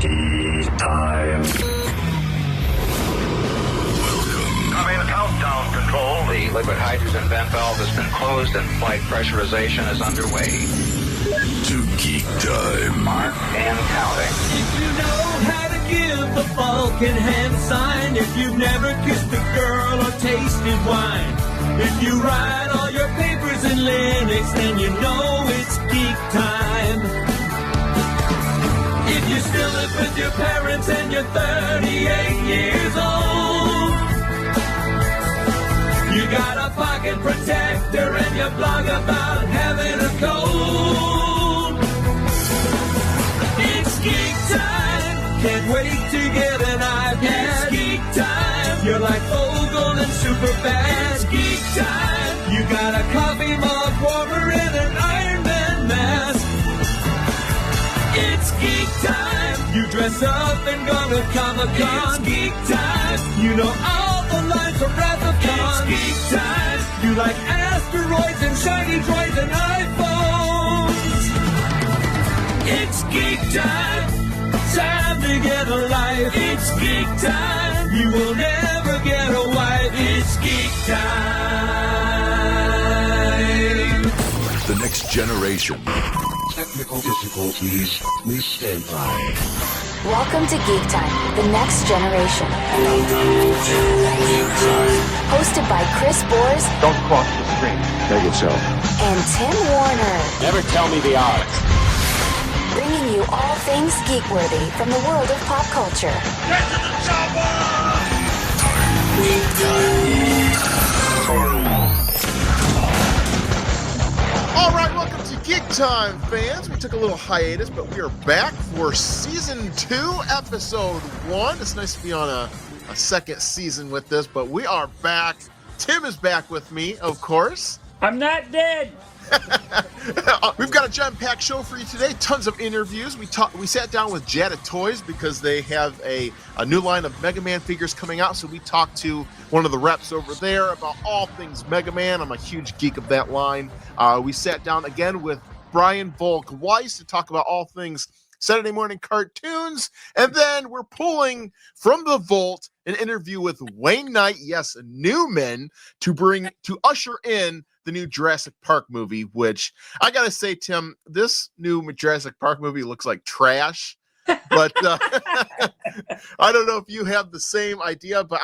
Geek Time. Copy the countdown, control. The liquid hydrogen vent valve has been closed and flight pressurization is underway. To Geek Time. Mark and counting. If you know how to give the Vulcan hand sign, if you've never kissed a girl or tasted wine, if you write all your papers in Linux, then you know it's Geek Time. If you still live with your parents and you're 38 years old, you got a pocket protector and you blog about having a cold. It's Geek Time. Can't wait to get an iPad. It's Geek Time. You're like Ogle and Superbad. It's Geek Time. You got a coffee mug warmer and an Iron Man mask. It's Geek Time. You dress up and go to Comic-Con. It's Geek Time. You know all the lines from Wrath of Khan. It's Geek Time. You like asteroids and shiny droids and iPhones. It's Geek Time. Time to get a life. It's Geek Time. You will never get a wife. It's Geek Time. The next generation. Technical difficulties. Please stand by. Welcome to Geek Time, the next generation. Hosted by Chris Bors. Don't cross the stream. Make it so. And Tim Warner. Never tell me the odds. Bringing you all things geek-worthy from the world of pop culture. Get to the chopper! All right, welcome to Geek Time, fans. We took a little hiatus, but we are back for Season 2, Episode 1. It's nice to be on a second season with this, but we are back. Tim is back with me, of course. I'm not dead. We've got a jam-packed show for you today. Tons of interviews. We sat down with Jada Toys because they have a new line of Mega Man figures coming out. So we talked to one of the reps over there about all things Mega Man. I'm a huge geek of that line. We sat down again with Brian Volk-Weiss to talk about all things Saturday morning cartoons. And then we're pulling from the vault an interview with Wayne Knight, yes, Newman, to usher in the new Jurassic Park movie, which I gotta say, Tim, this new Jurassic Park movie looks like trash. But I don't know if you have the same idea, but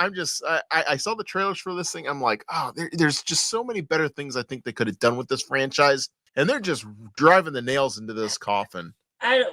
I saw the trailers for this thing. I'm like, oh, there's just so many better things I think they could have done with this franchise, and they're just driving the nails into this coffin.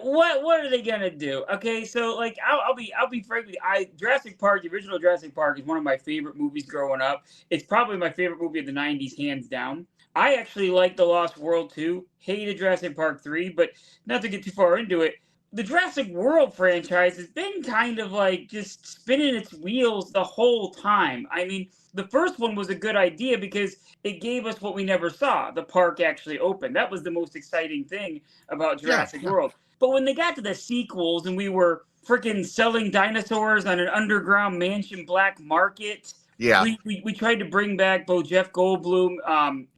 What are they gonna do? Okay, so like I'll be frank with you. Jurassic Park, the original Jurassic Park, is one of my favorite movies growing up. It's probably my favorite movie of the '90s, hands down. I actually like The Lost World 2, hated Jurassic Park 3, but not to get too far into it. The Jurassic World franchise has been kind of like just spinning its wheels the whole time. I mean, the first one was a good idea because it gave us what we never saw. The park actually opened. That was the most exciting thing about Jurassic World. But when they got to the sequels and we were freaking selling dinosaurs on an underground mansion black market, we tried to bring back both Jeff Goldblum,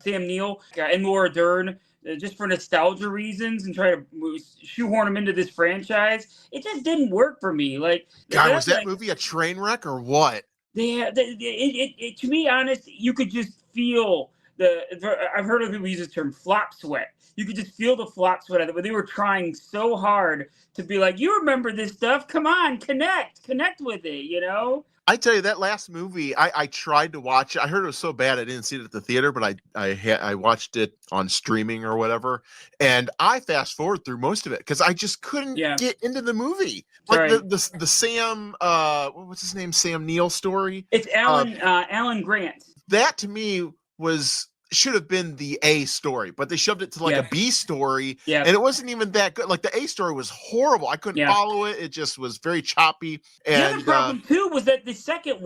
Sam Neill, and Laura Dern just for nostalgia reasons and try to shoehorn them into this franchise. It just didn't work for me. Like, God, was that movie a train wreck or what? To be honest, you could just feel I've heard of people use the term flop sweat. You could just feel the flop sweat of it, but they were trying so hard to be like, you remember this stuff? Come on, connect with it, you know? I tell you, that last movie, I tried to watch it. I heard it was so bad I didn't see it at the theater, but I watched it on streaming or whatever, and I fast forward through most of it because I just couldn't get into the movie. Like the Sam, what's his name? Sam Neill story. It's Alan Grant. That to me should have been the A story, but they shoved it to like a B story, and it wasn't even that good. Like the A story was horrible. I couldn't follow it. It just was very choppy. And the other problem too was that the second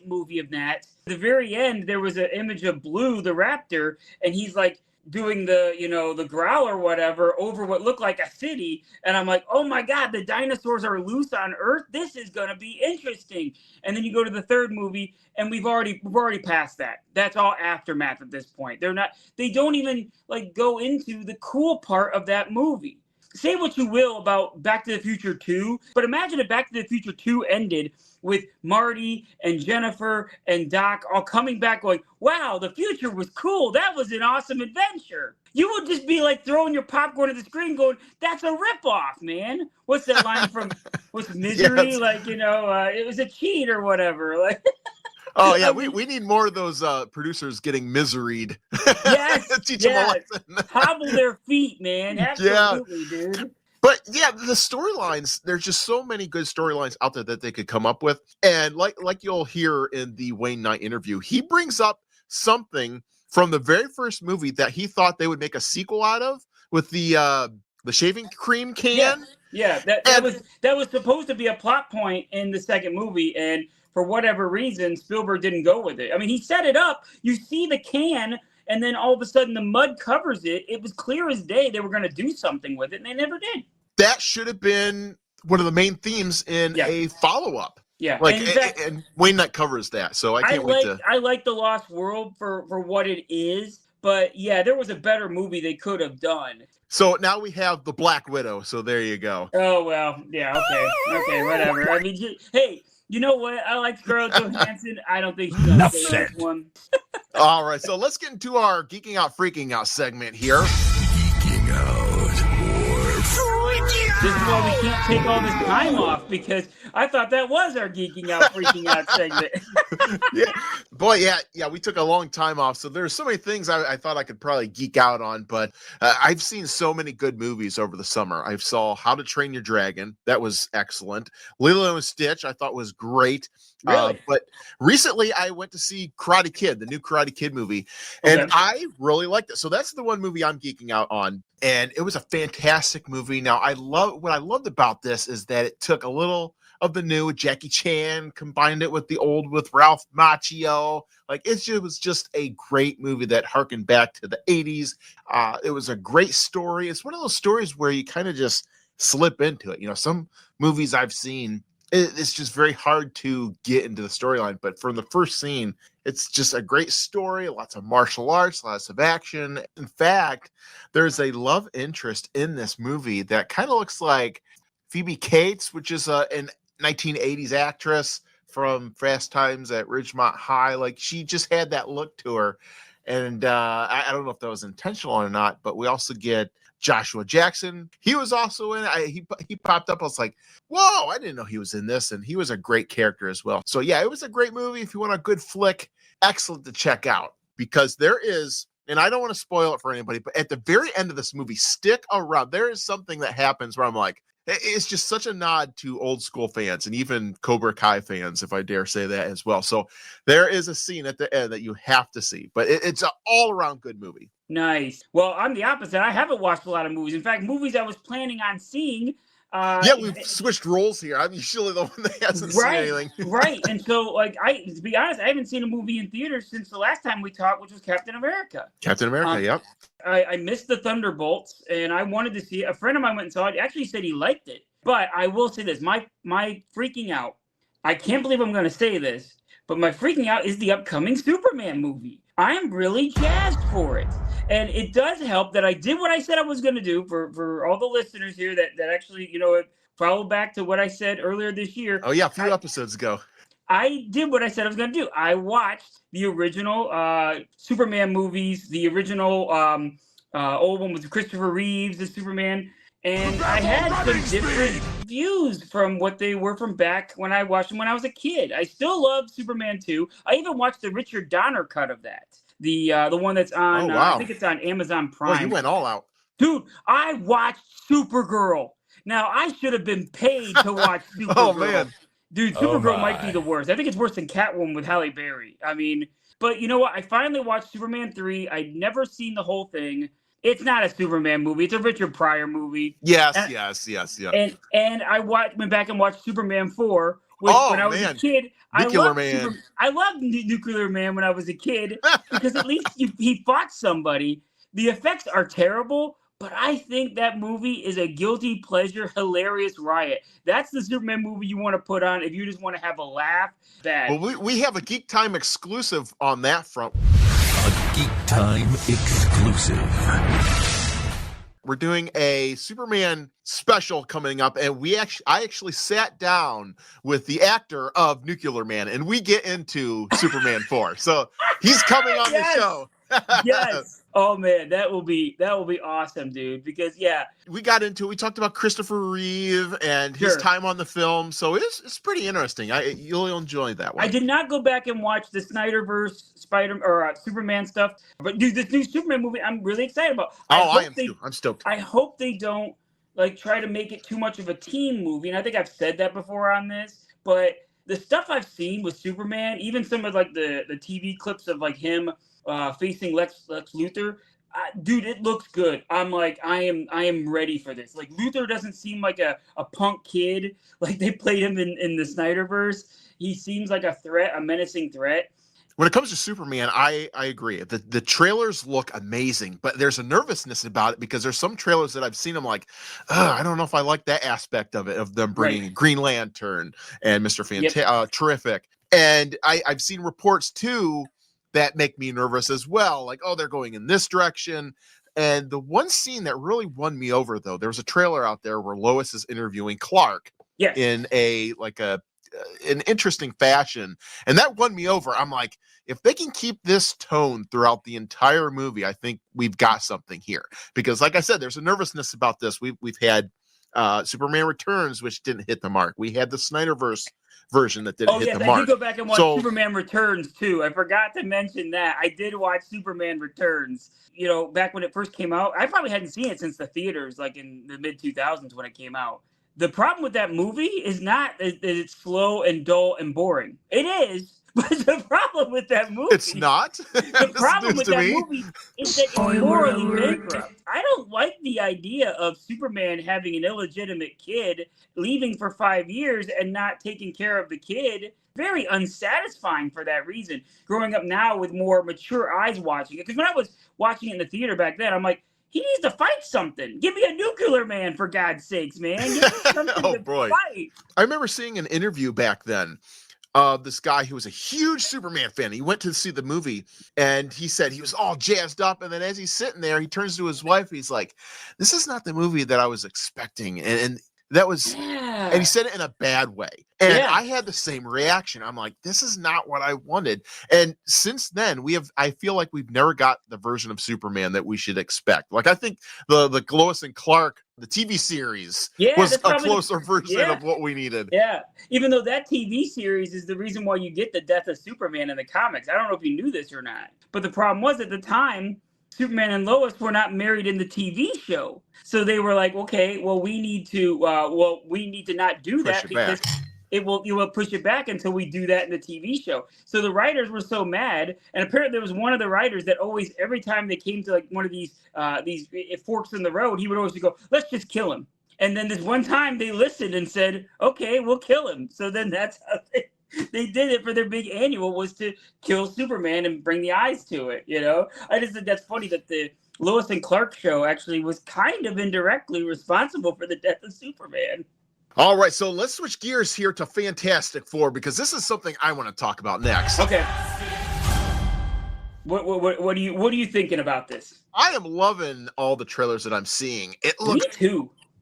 movie of that, the very end, there was an image of Blue, the raptor, and he's like doing the growl or whatever over what looked like a city, and I'm like, oh my god, the dinosaurs are loose on Earth. This is gonna be interesting. And then you go to the third movie, and we've already passed that. That's all aftermath at this point. They don't even like go into the cool part of that movie. say what you will about Back to the Future 2, but imagine if Back to the Future 2 ended with Marty and Jennifer and Doc all coming back going, wow, the future was cool. That was an awesome adventure. You would just be like throwing your popcorn at the screen going, that's a ripoff, man. What's that line from what's Misery? Yes. Like, it was a cheat or whatever. Like, Oh yeah, we need more of those producers getting miseried. Yes, Teach them a lesson. Hobble their feet, man. Absolutely, dude. But yeah, the storylines, there's just so many good storylines out there that they could come up with. And like you'll hear in the Wayne Knight interview, he brings up something from the very first movie that he thought they would make a sequel out of with the shaving cream can. Yeah, that was supposed to be a plot point in the second movie, and for whatever reason, Spielberg didn't go with it. I mean, he set it up. You see the can, and then all of a sudden the mud covers it. It was clear as day they were going to do something with it, and they never did. That should have been one of the main themes in a follow-up. Yeah, and Wayne Knight covers that, so I can't wait to. I like The Lost World for what it is, but yeah, there was a better movie they could have done. So now we have The Black Widow, so there you go. Oh, well, yeah, okay, whatever. I mean, hey, you know what? I like Scarlett Johansson. I don't think she's going to say this one. All right, so let's get into our Geeking Out, Freaking Out segment here. Geeking out or freaking out. This is why we can't take all this time off, because I thought that was our Geeking Out, Freaking Out segment. Yeah, we took a long time off, so there's so many things I thought I could probably geek out on, but I've seen so many good movies over the summer. I saw How to Train Your Dragon. That was excellent. Lilo and Stitch I thought was great. Really? But recently I went to see Karate Kid, the new Karate Kid movie, and I really liked it. So that's the one movie I'm geeking out on, and it was a fantastic movie. Now, what I loved about this is that it took a little of the new Jackie Chan, combined it with the old with Ralph Macchio. Like, it was just a great movie that harkened back to the 80s. It was a great story. It's one of those stories where you kind of just slip into it. Some movies I've seen, it's just very hard to get into the storyline. But from the first scene, it's just a great story, lots of martial arts, lots of action. In fact, there's a love interest in this movie that kind of looks like Phoebe Cates, which is an 1980s actress from Fast Times at Ridgemont High. Like, she just had that look to her. And I don't know if that was intentional or not, but we also get Joshua Jackson. He was also in it. He popped up. I was like, whoa, I didn't know he was in this. And he was a great character as well. So yeah, it was a great movie. If you want a good flick, excellent to check out, because there is, and I don't want to spoil it for anybody, but at the very end of this movie, stick around. There is something that happens where I'm like, it's just such a nod to old school fans and even Cobra Kai fans, if I dare say that as well. So there is a scene at the end that you have to see, but it's an all around good movie. Nice. Well, I'm the opposite. I haven't watched a lot of movies. In fact, movies I was planning on seeing. We've switched roles here. I'm usually the one that hasn't seen anything. Right. And so, to be honest, I haven't seen a movie in theaters since the last time we talked, which was Captain America. Captain America, yep. I missed the Thunderbolts, and I wanted to see it. A friend of mine went and saw it. He actually said he liked it. But I will say this, my freaking out, I can't believe I'm going to say this, but my freaking out is the upcoming Superman movie. I am really jazzed for it. And it does help that I did what I said I was going to do for all the listeners here that actually, follow back to what I said earlier this year. Oh, yeah, a few episodes ago. I did what I said I was going to do. I watched the original Superman movies, the original old one with Christopher Reeves as Superman, and I had some different views from what they were from back when I watched them when I was a kid. I still love Superman 2. I even watched the Richard Donner cut of that. The one that's on, I think it's on Amazon Prime. Oh, you went all out. Dude, I watched Supergirl. Now, I should have been paid to watch Supergirl. Oh, man. Dude, Supergirl might be the worst. I think it's worse than Catwoman with Halle Berry. I mean, but you know what? I finally watched Superman 3. I'd never seen the whole thing. It's not a Superman movie. It's a Richard Pryor movie. Yes. And I went back and watched Superman 4. When I was a kid. I loved Nuclear Man when I was a kid because at least he fought somebody. The effects are terrible, but I think that movie is a guilty pleasure, hilarious riot. That's the Superman movie you want to put on if you just want to have a laugh. Well, we have a Geek Time exclusive on that front. A Geek Time exclusive. We're doing a Superman special coming up, and I actually sat down with the actor of Nuclear Man, and we get into Superman 4. So he's coming on the show. Yes. Oh man, that will be awesome, dude. Because we talked about Christopher Reeve and his time on the film. So it's pretty interesting. You'll enjoy that one. I did not go back and watch the Snyderverse Superman stuff, but dude, this new Superman movie, I'm really excited about. I am too. I'm stoked. I hope they don't like try to make it too much of a teen movie, and I think I've said that before on this, but the stuff I've seen with Superman, even some of like the TV clips of like him facing Lex Luthor, dude, it looks good. I'm like, I am ready for this. Like, Luthor doesn't seem like a punk kid like they played him in the Snyderverse. He seems like a threat, a menacing threat. When it comes to Superman, I agree. The trailers look amazing, but there's a nervousness about it because there's some trailers that I've seen. I'm like, I don't know if I like that aspect of it, of them bringing Green Lantern and Mr. Terrific. And I've seen reports too that make me nervous as well. Like, they're going in this direction. And the one scene that really won me over, though, there was a trailer out there where Lois is interviewing Clark in an interesting fashion. And that won me over. I'm like, if they can keep this tone throughout the entire movie, I think we've got something here. Because like I said, there's a nervousness about this. We've had Superman Returns, which didn't hit the mark. We had the Snyderverse version that didn't hit the mark. I did go back and watch Superman Returns too. I forgot to mention that. I did watch Superman Returns, back when it first came out. I probably hadn't seen it since the theaters, like in the mid-2000s when it came out. The problem with that movie is not that it's slow and dull and boring. It is, but the problem with that movie... It's not? The problem with that movie is that it's morally bankrupt. I don't like the idea of Superman having an illegitimate kid, leaving for 5 years and not taking care of the kid. Very unsatisfying for that reason. Growing up now with more mature eyes watching it. Because when I was watching it in the theater back then, I'm like, he needs to fight something. Give me a Nuclear Man, for God's sakes, man. Give me something to fight. I remember seeing an interview back then. This guy who was a huge Superman fan. He went to see the movie and he said he was all jazzed up. And then as he's sitting there, he turns to his wife. He's like, this is not the movie that I was expecting. And that was, and he said it in a bad way. And I had the same reaction. I'm like, this is not what I wanted. And since then I feel like we've never got the version of Superman that we should expect. Like, I think the Lois and Clark, the TV series was a closer version of what we needed. Yeah. Even though that TV series is the reason why you get the death of Superman in the comics. I don't know if you knew this or not, but the problem was at the time, Superman and Lois were not married in the TV show. So they were like, okay, well, we need to not do that because you will push it back until we do that in the TV show. So the writers were so mad, and apparently there was one of the writers that always, every time they came to like one of these forks in the road, he would always go, let's just kill him. And then this one time they listened and said, okay, we'll kill him. So then that's how they did it for their big annual, was to kill Superman and bring the eyes to it. I just think that's funny that the Lois and Clark show actually was kind of indirectly responsible for the death of Superman. All right, so let's switch gears here to Fantastic Four, because this is something I want to talk about next. Okay. What are you thinking about this? I am loving all the trailers that I'm seeing. It looks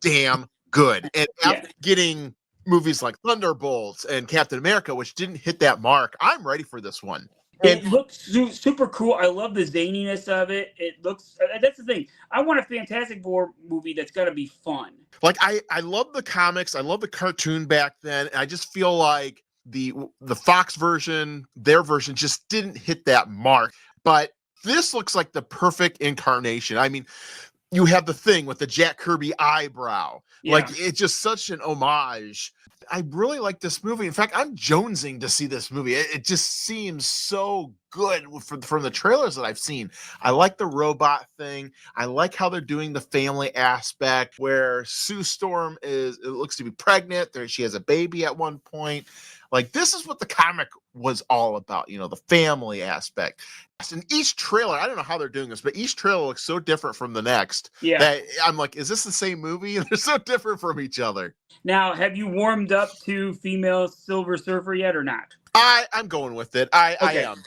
damn good. And after getting movies like Thunderbolts and Captain America, which didn't hit that mark, I'm ready for this one. It looks super cool. I love the zaniness of it. It looks, that's the thing. I want a Fantastic Four movie that's going to be fun. Like, I love the comics. I love the cartoon back then. I just feel like the Fox version, their version, just didn't hit that mark. But this looks like the perfect incarnation. I mean, you have the Thing with the Jack Kirby eyebrow. Yeah. Like, it's just such an homage. I really like this movie. In fact, I'm jonesing to see this movie. It just seems so good from the trailers that I've seen. I like the robot thing. I like how they're doing the family aspect, where Sue Storm looks to be pregnant. She has a baby at one point. Like, this is what the comic was all about, the family aspect. And each trailer, I don't know how they're doing this, but each trailer looks so different from the next. Yeah. That I'm like, is this the same movie? They're so different from each other. Now, have you warmed up to female Silver Surfer yet or not? I'm going with it. I am.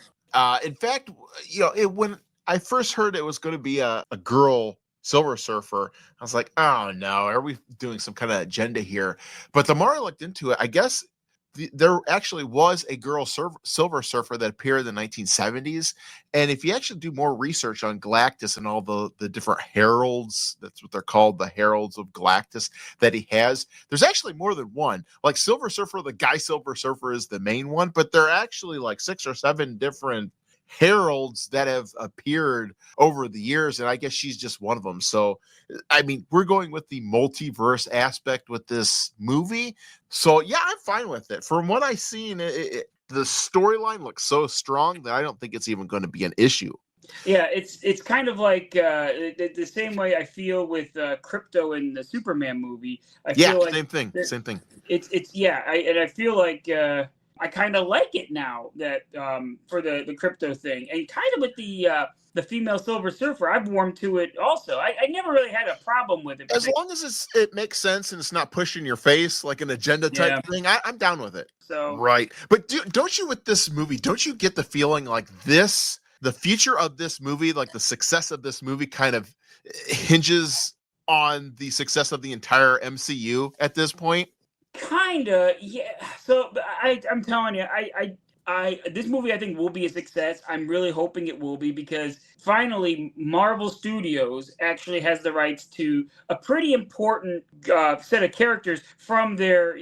In fact, when I first heard it was going to be a girl Silver Surfer. I was like, oh no, are we doing some kind of agenda here? But the more I looked into it, I guess there actually was a girl Silver Surfer that appeared in the 1970s. And if you actually do more research on Galactus and all the different heralds, that's what they're called, the heralds of Galactus that he has, there's actually more than one. Like Silver Surfer, the guy Silver Surfer is the main one, but there are actually like 6 or 7 different heralds that have appeared over the years, and I guess she's just one of them. So I mean, we're going with the multiverse aspect with this movie, so yeah, I'm fine with it. From what I've seen, the storyline looks so strong that I don't think it's even going to be an issue. Yeah, it's kind of like the same way I feel with Crypto in the Superman movie. I feel like same thing. I feel like I kind of like it now that for the Crypto thing, and kind of with the female Silver Surfer, I've warmed to it also. I never really had a problem with it. As long as it makes sense and it's not pushing your face like an agenda type thing, I'm down with it. So right, but don't you with this movie? Don't you get the feeling like this? The future of this movie, like the success of this movie, kind of hinges on the success of the entire MCU at this point. Kinda, yeah. So I'm telling you, I this movie I think will be a success. I'm really hoping it will be, because finally Marvel Studios actually has the rights to a pretty important set of characters from their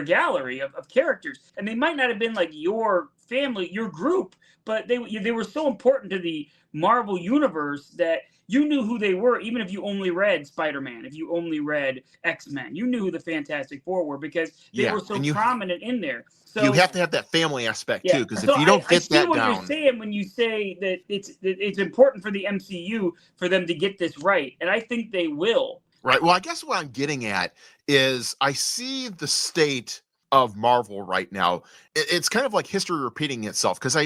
gallery of characters, and they might not have been like your family, your group, but they were so important to the Marvel universe that you knew who they were, even if you only read Spider-Man, if you only read X-Men. You knew who the Fantastic Four were because they were so prominent in there. So you have to have that family aspect too, because if you don't get that down. I see what you're saying when you say that it's important for the MCU for them to get this right, and I think they will. Right. Well, I guess what I'm getting at is I see the state of Marvel right now. It's kind of like history repeating itself, because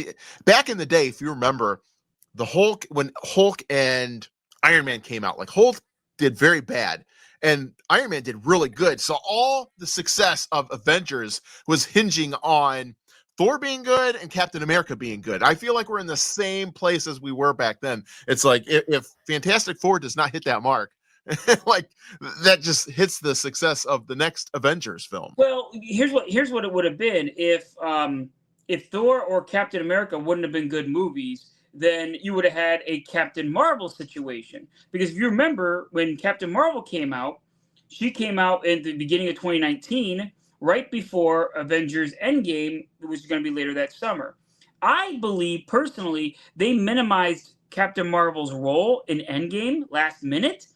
back in the day, if you remember, when Hulk and Iron Man came out, like Hulk did very bad and Iron Man did really good. So all the success of Avengers was hinging on Thor being good and Captain America being good. I feel like we're in the same place as we were back then. It's like if Fantastic Four does not hit that mark, like that just hits the success of the next Avengers film. Well, here's what it would have been if Thor or Captain America wouldn't have been good movies. Then you would have had a Captain Marvel situation. Because if you remember, when Captain Marvel came out, she came out in the beginning of 2019, right before Avengers Endgame, which is going to be later that summer. I believe, personally, they minimized Captain Marvel's role in Endgame last minute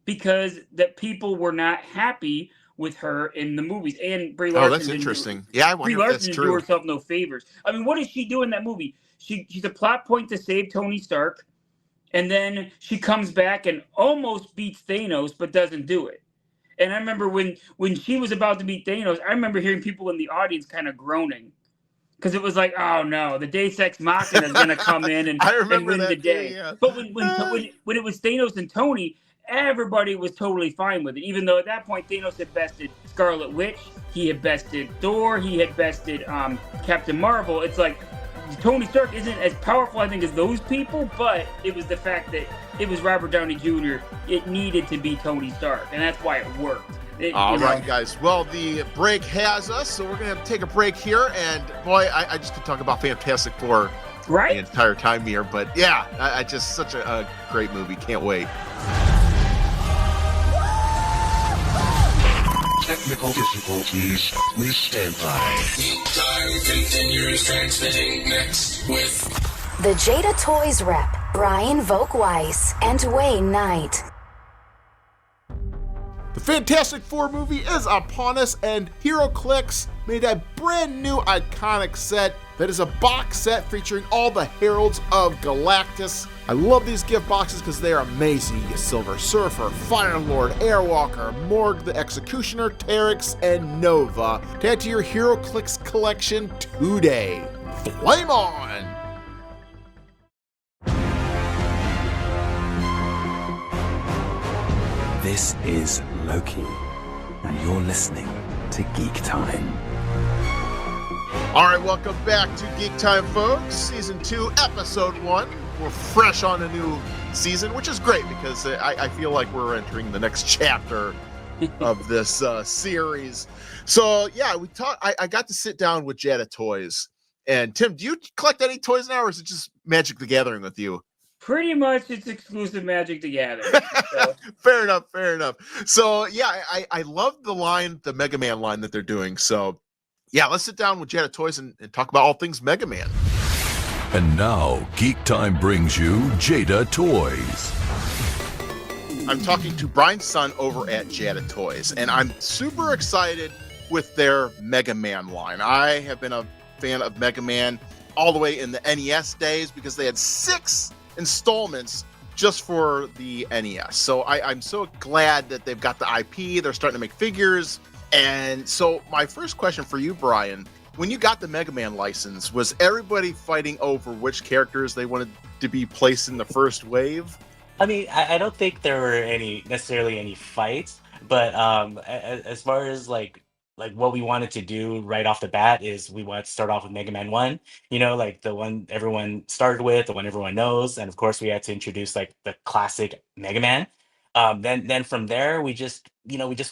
because that people were not happy with her in the movies. And Brie Larson. Oh, that's interesting. I wonder if that's true. Brie Larson didn't do herself no favors. I mean, what does she do in that movie? She's a plot point to save Tony Stark, and then she comes back and almost beats Thanos, but doesn't do it. And I remember when she was about to beat Thanos, I remember hearing people in the audience kind of groaning, because it was like, oh no, the Deus Ex Machina is going to come in and win the day. Too, yeah. But when it was Thanos and Tony, everybody was totally fine with it, even though at that point Thanos had bested Scarlet Witch, he had bested Thor, he had bested Captain Marvel. It's like Tony Stark isn't as powerful, I think, as those people, but it was the fact that it was Robert Downey Jr. It needed to be Tony Stark, and that's why it worked. All right, guys. Well, the break has us, so we're going to have to take a break here. And, boy, I just could talk about Fantastic Four the entire time here. But, yeah, I just such a great movie. Can't wait. Technical difficulties. Please stand by. Geek Time continues transmitting next with the Jada Toys rep, Brian Volk-Weiss and Wayne Knight. The Fantastic Four movie is upon us, and HeroClix made a brand new iconic set that is a box set featuring all the heralds of Galactus. I love these gift boxes because they are amazing. You get Silver Surfer, Firelord, Airwalker, Morg the Executioner, Terex, and Nova. To add to your HeroClix collection today. Flame on! This is Loki, and you're listening to Geek Time. All right, welcome back to Geek Time, folks. Season 2, Episode 1. we're fresh on a new season, which is great because I feel like we're entering the next chapter of this series. So yeah, I got to sit down with Jada Toys. And Tim, do you collect any toys now, or is it just Magic the Gathering with you? Pretty much, it's exclusive Magic the Gathering. So. Fair enough. So yeah, I love the Mega Man line that they're doing. So yeah, let's sit down with Jada Toys and talk about all things Mega Man. And now, Geek Time brings you Jada Toys. I'm talking to Brian's son over at Jada Toys, and I'm super excited with their Mega Man line. I have been a fan of Mega Man all the way in the NES days because they had 6 installments just for the NES. So I'm so glad that they've got the IP. They're starting to make figures. And so my first question for you, Brian, when you got the Mega Man license, was everybody fighting over which characters they wanted to be placed in the first wave? I mean, I don't think there were necessarily any fights, but as far as like what we wanted to do right off the bat is we wanted to start off with Mega Man 1, like the one everyone started with, the one everyone knows, and of course we had to introduce like the classic Mega Man. Then from there we just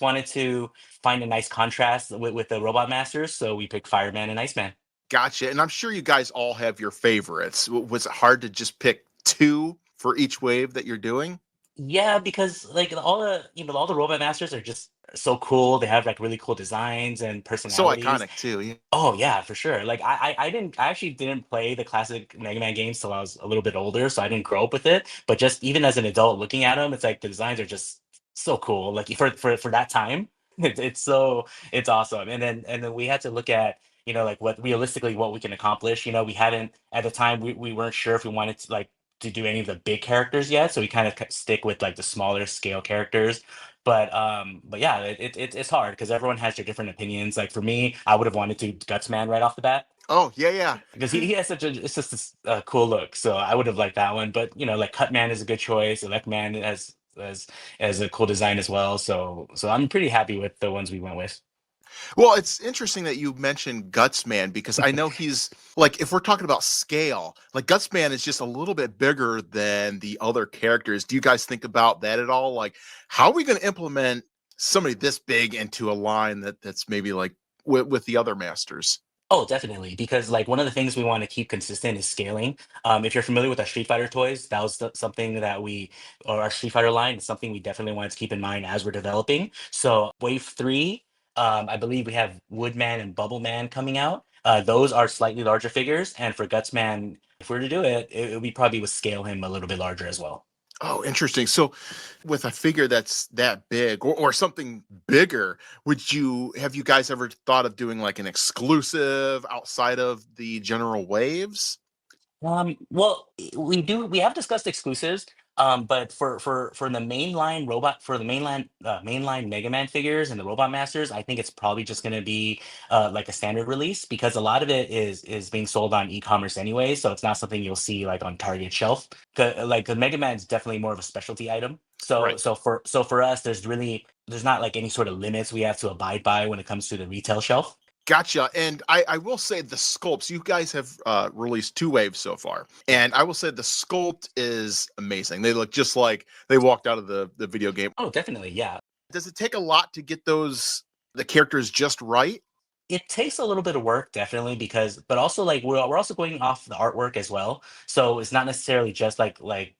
wanted to find a nice contrast with the Robot Masters, so we picked Fireman and Iceman. Gotcha. And I'm sure you guys all have your favorites. Was it hard to just pick 2 for each wave that you're doing? Yeah, because like all the Robot Masters are just so cool. They have like really cool designs and So personalities. iconic too. Yeah. Oh yeah, for sure. Like I actually didn't play the classic Mega Man games till I was a little bit older, so I didn't grow up with it. But just even as an adult looking at them, it's like the designs are just so cool. Like for that time, it's awesome. And then we had to look at like what realistically what we can accomplish. We hadn't at the time we weren't sure if we wanted to do any of the big characters yet, so we kind of stick with like the smaller scale characters. But yeah, it's hard because everyone has their different opinions. Like for me, I would have wanted to Gutsman right off the bat Oh, yeah. because he has it's just this cool look. So I would have liked that one. But like Cutman is a good choice. Electman has a cool design as well. So I'm pretty happy with the ones we went with. Well, it's interesting that you mentioned Gutsman because I know he's like, if we're talking about scale, like Gutsman is just a little bit bigger than the other characters. Do you guys think about that at all? Like, how are we going to implement somebody this big into a line that's maybe like with the other masters? Oh, definitely. Because like one of the things we want to keep consistent is scaling. If you're familiar with our Street Fighter toys, that was something that or our Street Fighter line is something we definitely wanted to keep in mind as we're developing. So Wave 3, I believe we have Woodman and Bubbleman coming out. Those are slightly larger figures. And for Gutsman, if we were to do it, we probably would scale him a little bit larger as well. Oh, interesting. So with a figure that's that big or something bigger, have you guys ever thought of doing like an exclusive outside of the general waves? Well, we have discussed exclusives. But for the mainline Mega Man figures and the Robot Masters, I think it's probably just going to be like a standard release because a lot of it is being sold on e-commerce anyway, so it's not something you'll see like on Target shelf. Like the Mega Man is definitely more of a specialty item. So Right. for us, there's not like any sort of limits we have to abide by when it comes to the retail shelf. Gotcha. And I will say the sculpts, you guys have released 2 waves so far. And I will say the sculpt is amazing. They look just like they walked out of the video game. Oh, definitely, yeah. Does it take a lot to get the characters just right? It takes a little bit of work, definitely, but also like we're also going off the artwork as well. So it's not necessarily just like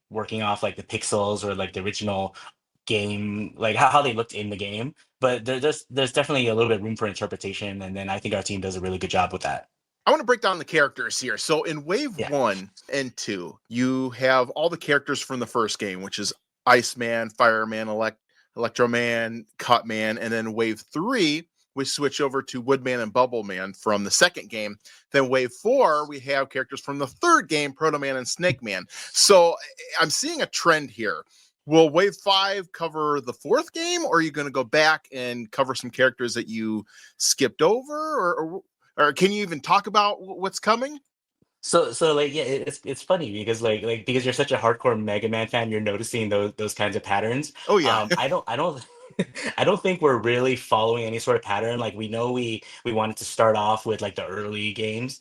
working off like the pixels or like the original game, like how they looked in the game. But there's definitely a little bit of room for interpretation, and then I think our team does a really good job with that. I want to break down the characters here. So in wave Yeah. 1 and 2, you have all the characters from the first game, which is Iceman, Fireman, Electroman, Cutman, and then wave 3, we switch over to Woodman and Bubbleman from the second game. Then wave 4, we have characters from the third game, Protoman and Snake Man. So I'm seeing a trend here. Will wave 5 cover the fourth game, or are you going to go back and cover some characters that you skipped over, or can you even talk about what's coming? So like yeah, it's funny because because you're such a hardcore Mega Man fan, you're noticing those kinds of patterns. Oh yeah. I don't I don't think we're really following any sort of pattern. Like we know we wanted to start off with like the early games.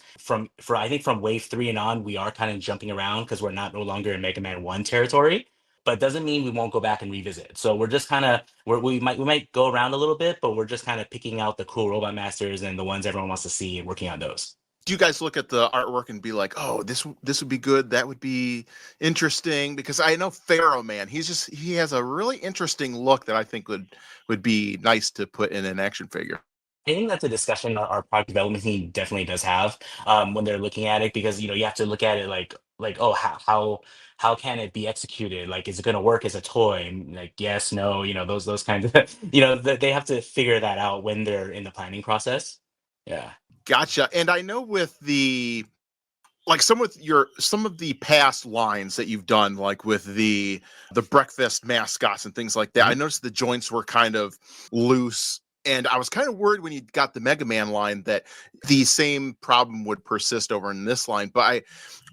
I think from wave 3 and on, we are kind of jumping around because we're not no longer in Mega Man 1 territory. But doesn't mean we won't go back and revisit. So we're just kind of we might go around a little bit, but we're just kind of picking out the cool Robot Masters and the ones everyone wants to see and working on those. Do you guys look at the artwork and be like, "Oh, this would be good. That would be interesting"? Because I know Pharaoh Man, he has a really interesting look that I think would be nice to put in an action figure. I think that's a discussion our product development team definitely does have when they're looking at it, because you have to look at it like, oh, how can it be executed? Like, is it going to work as a toy? And, like, yes, no, those kinds of they have to figure that out when they're in the planning process. Yeah. Gotcha. And I know with the like some of the past lines that you've done, like with the breakfast mascots and things like that, I noticed the joints were kind of loose. And I was kind of worried when you got the Mega Man line that the same problem would persist over in this line. But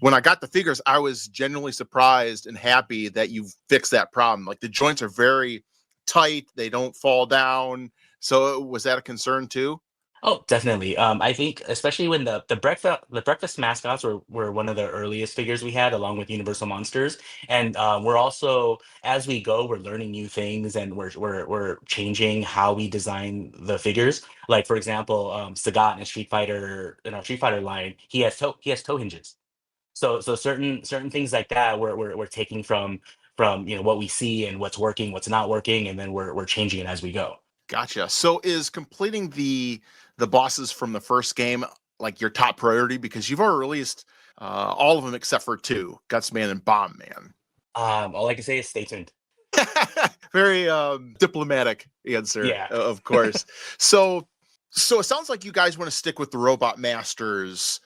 when I got the figures, I was genuinely surprised and happy that you fixed that problem. Like the joints are very tight, they don't fall down. So was that a concern too? Oh, definitely. I think especially when the breakfast mascots were one of the earliest figures we had, along with Universal Monsters, and we're also, as we go, we're learning new things, and we're changing how we design the figures. Like for example, Sagat in our Street Fighter line, he has toe hinges. So certain things like that we're taking from what we see and what's working, what's not working, and then we're changing it as we go. Gotcha. So is completing the bosses from the first game like your top priority, because you've already released all of them except for two, Gutsman and Bomb Man? All I can say is stay tuned. Very diplomatic answer, Yeah. of course. So it sounds like you guys want to stick with the Robot Masters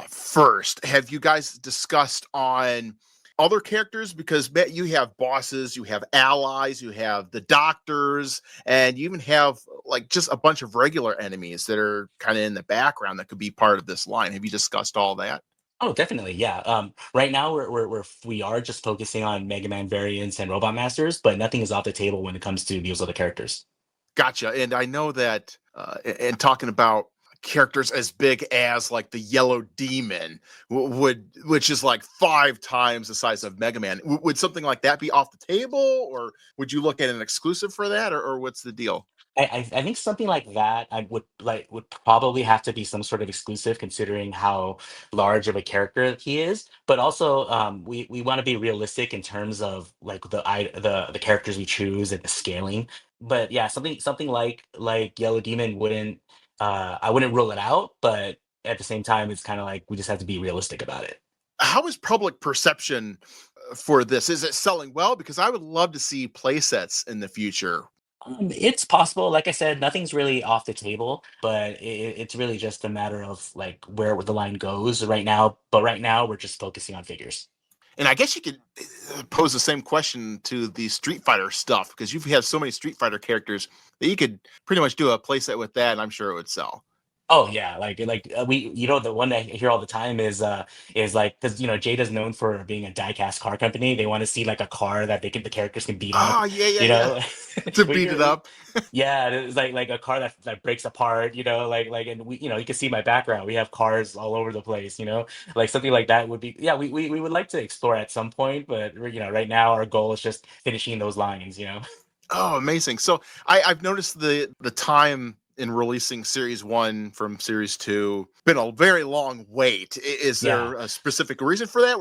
first. Have you guys discussed on other characters? Because you have bosses, you have allies, you have the doctors, and you even have like just a bunch of regular enemies that are kind of in the background that could be part of this line. Have you discussed all that? Oh, definitely, yeah. Right now we are just focusing on Mega Man variants and Robot Masters, but nothing is off the table when it comes to these other characters. Gotcha. And I know that, and talking about characters as big as like the Yellow Demon which is like 5 times the size of Mega Man. Would something like that be off the table, or would you look at an exclusive for that, or what's the deal? I think something like that would probably have to be some sort of exclusive, considering how large of a character he is. But also, we want to be realistic in terms of like the characters we choose and the scaling. But yeah, something like Yellow Demon wouldn't I wouldn't rule it out, but at the same time, it's kind of like we just have to be realistic about it. How is public perception for this? Is it selling well? Because I would love to see play sets in the future. It's possible. Like I said, nothing's really off the table, but it's really just a matter of like where the line goes right now. But right now, we're just focusing on figures. And I guess you could pose the same question to the Street Fighter stuff, because you have so many Street Fighter characters that you could pretty much do a playset with that, and I'm sure it would sell. Oh yeah, we the one that I hear all the time is like, because Jada's known for being a die-cast car company. They want to see like a car that the characters can beat up. Oh, yeah, yeah, You know, to we beat it we up. yeah, it's like a car that breaks apart. And we you can see my background. We have cars all over the place. Like something like that would be, yeah. We would like to explore at some point, but right now our goal is just finishing those lines. Oh, amazing. So I've noticed the time in releasing Series 1 from Series 2 been a very long wait. Is Yeah. there a specific reason for that?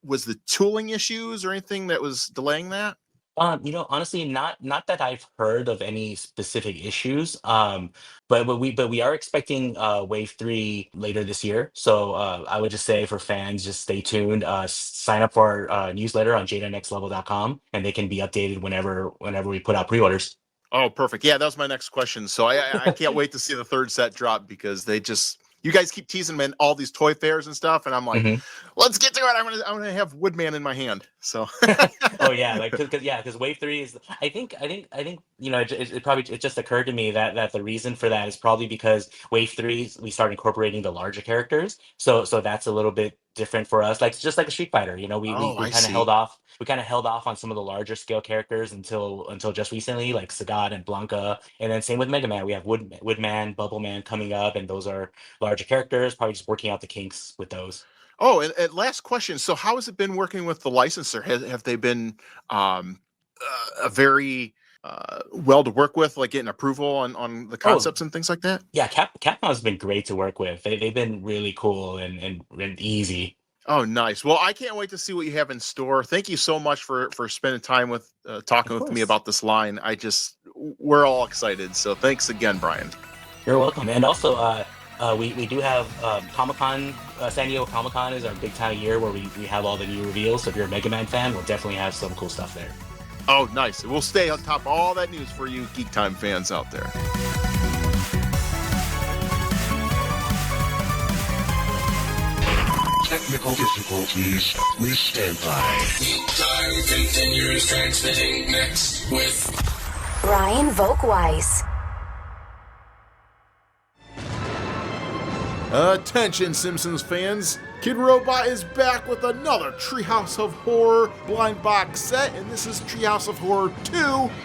Was the tooling issues or anything that was delaying that? Honestly, not that I've heard of any specific issues. But we are expecting Wave 3 later this year. So I would just say for fans, just stay tuned. Sign up for our newsletter on jadanextlevel.com, and they can be updated whenever we put out pre-orders. Oh, perfect. Yeah, that was my next question. So I can't wait to see the third set drop, because you guys keep teasing me in all these toy fairs and stuff, and I'm like, Mhm. let's get to it. I'm gonna have Woodman in my hand. So Oh yeah, like because Wave 3 is. I think it just occurred to me that the reason for that is probably because Wave 3 we start incorporating the larger characters, so that's a little bit different for us. Like just like a Street Fighter, we I kind of held see. off. We kind of held off on some of the larger scale characters until just recently, like Sagat and Blanca, and then same with Mega Man. We have Woodman, Bubbleman coming up, and those are larger characters. Probably just working out the kinks with those. Oh, and last question. So, how has it been working with the licensor? Have they been a very well to work with, like getting approval on the concepts and things like that? Yeah, Capcom's been great to work with. They've been really cool and easy. Oh, nice. Well, I can't wait to see what you have in store. Thank you so much for spending time with talking with me about this line. We're all excited. So, thanks again, Brian. You're welcome. And also, we do have Comic-Con. San Diego Comic-Con is our big time of year where we have all the new reveals. So if you're a Mega Man fan, we'll definitely have some cool stuff there. Oh, nice. We'll stay on top of all that news for you Geek Time fans out there. Technical difficulties. Please stand by. Geek Time continues transmitting next with Brian Volk-Weiss. Attention, Simpsons fans! Kid Robot is back with another Treehouse of Horror blind box set, and this is Treehouse of Horror 2,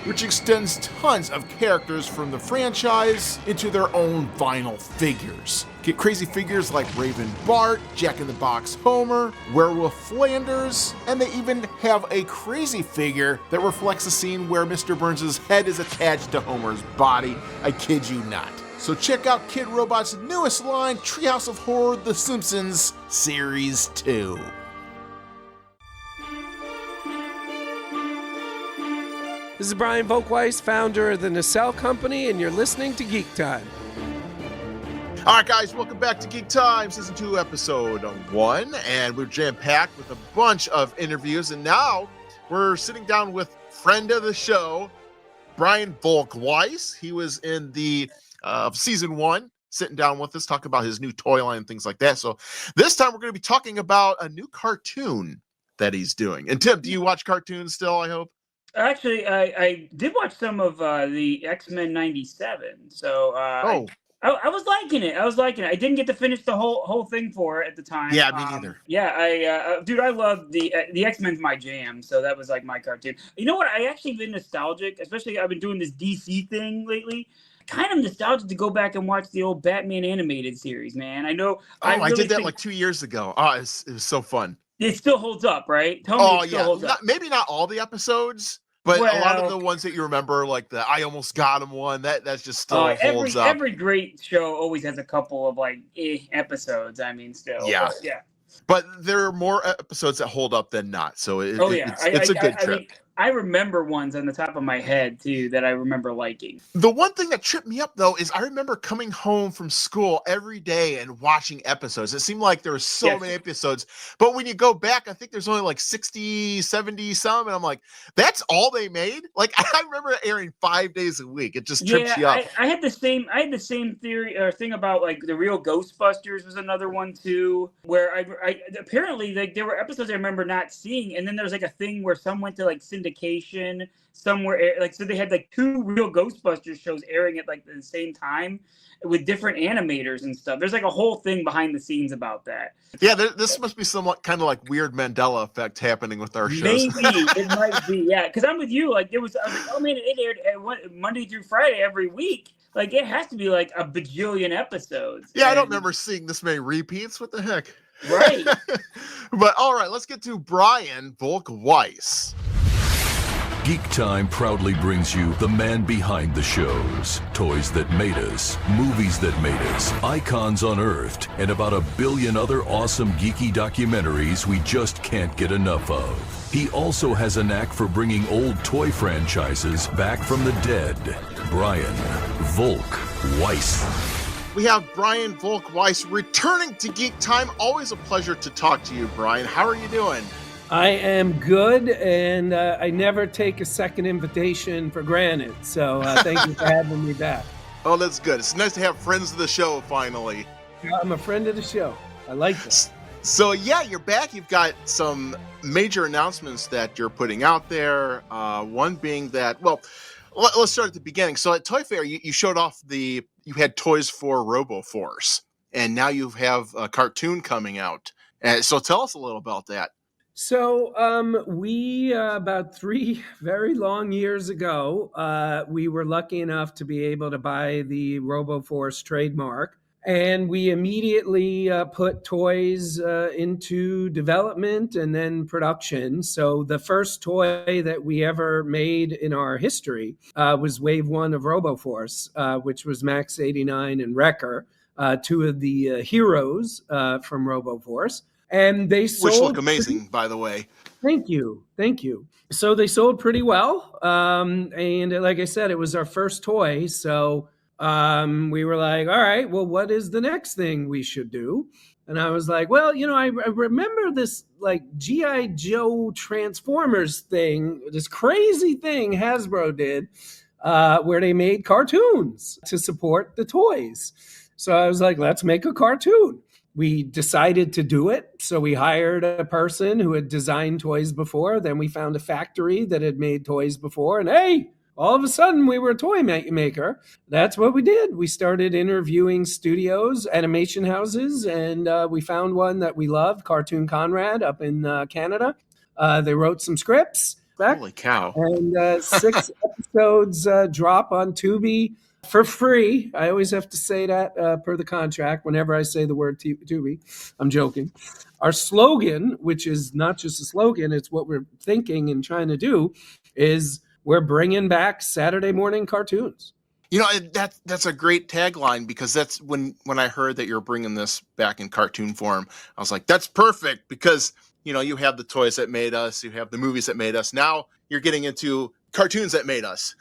which extends tons of characters from the franchise into their own vinyl figures. Get crazy figures like Raven Bart, Jack in the Box Homer, Werewolf Flanders, and they even have a crazy figure that reflects a scene where Mr. Burns' head is attached to Homer's body. I kid you not. So check out Kid Robot's newest line, Treehouse of Horror The Simpsons Series 2. This is Brian Volk-Weiss, founder of the Nacelle Company, and you're listening to Geek Time. All right, guys, welcome back to Geek Time, Season 2, Episode 1, and we're jam-packed with a bunch of interviews, and now we're sitting down with friend of the show, Brian Volk-Weiss. He was in the Season 1, sitting down with us, talking about his new toy line and things like that. So this time we're going to be talking about a new cartoon that he's doing. And Tim, do you watch cartoons still, I hope? Actually, I did watch some of the X-Men 97. So I was liking it. I didn't get to finish the whole thing for it at the time. Yeah, me neither. Yeah, dude, I love the X-Men's my jam. So that was like my cartoon. You know what? I actually been nostalgic, especially I've been doing this DC thing lately. Kind of nostalgic to go back and watch the old Batman animated series, man. I know. I did that like 2 years ago. Oh, it was so fun. It still holds up, right? Tell me it still holds up. Maybe not all the episodes, but a lot of the ones that you remember, like the I Almost Got Him one, that's just still holds up. Every great show always has a couple of like episodes. I mean, still. Yeah. But, yeah. But there are more episodes that hold up than not. So it's a good trip. I mean, I remember ones on the top of my head, too, that I remember liking. The one thing that tripped me up, though, is I remember coming home from school every day and watching episodes. It seemed like there were so many episodes. But when you go back, I think there's only like 60, 70 some. And I'm like, that's all they made? Like, I remember airing 5 days a week. It just trips you up. I had the same theory or thing about, like, the real Ghostbusters was another one, too, where I apparently, like, there were episodes I remember not seeing. And then there was, like, a thing where some went to, like, syndication somewhere, like, so they had like 2 real Ghostbusters shows airing at like the same time with different animators and stuff. There's like a whole thing behind the scenes about that. Yeah, this must be somewhat kind of like weird Mandela effect happening with our shows. Maybe it might be, yeah. Because I'm with you. Like I was like, oh man, it aired Monday through Friday every week. Like it has to be like a bajillion episodes. Yeah, I don't remember seeing this many repeats. What the heck? Right. But all right, let's get to Brian Volk-Weiss. Geek Time proudly brings you the man behind the shows, toys that made us, movies that made us, icons unearthed, and about 1 billion other awesome geeky documentaries we just can't get enough of. He also has a knack for bringing old toy franchises back from the dead. Brian Volk-Weiss. We have Brian Volk-Weiss returning to Geek Time. Always a pleasure to talk to you, Brian. How are you doing? I am good, and I never take a second invitation for granted. So thank you for having me back. Oh, that's good. It's nice to have friends of the show finally. I'm a friend of the show. I like this. So yeah, you're back. You've got some major announcements that you're putting out there. One being that, well, let's start at the beginning. So at Toy Fair, you showed off you had toys for RoboForce, and now you have a cartoon coming out. So tell us a little about that. So we about 3 very long years ago, we were lucky enough to be able to buy the RoboForce trademark. And we immediately put toys into development and then production. So the first toy that we ever made in our history was Wave 1 of RoboForce, which was Max 89 and Wrecker, two of the heroes from RoboForce. And they sold, which look amazing, by the way. Thank you. So they sold pretty well. And like I said, it was our first toy. So we were like, all right, well, what is the next thing we should do? And I was like, well, I remember this like G.I. Joe Transformers thing, this crazy thing Hasbro did where they made cartoons to support the toys. So I was like, let's make a cartoon. We decided to do it. So we hired a person who had designed toys before. Then we found a factory that had made toys before. And hey, all of a sudden we were a toy maker. That's what we did. We started interviewing studios, animation houses, and we found one that we loved, Cartoon Conrad up in Canada. They wrote some scripts. Holy cow. And 6 episodes drop on Tubi for free. I always have to say that per the contract whenever I say the word Tubi. I'm joking. Our slogan, which is not just a slogan, it's what we're thinking and trying to do, is we're bringing back Saturday morning cartoons. That's a great tagline, because that's when I heard that you're bringing this back in cartoon form, I was like, that's perfect, because you have the toys that made us, you have the movies that made us. Now you're getting into cartoons that made us.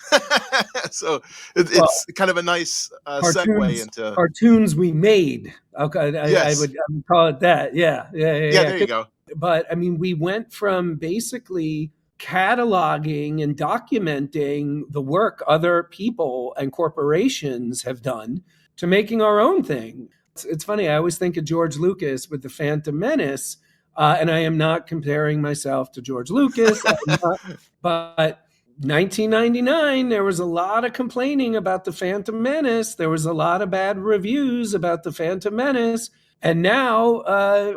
So it's kind of a nice segue into cartoons we made. Okay, yes. I would call it that. Yeah. There you go. But I mean, we went from basically cataloging and documenting the work other people and corporations have done to making our own thing. It's funny. I always think of George Lucas with the Phantom Menace, and I am not comparing myself to George Lucas, but 1999, there was a lot of complaining about the Phantom Menace. There was a lot of bad reviews about the Phantom Menace. And now,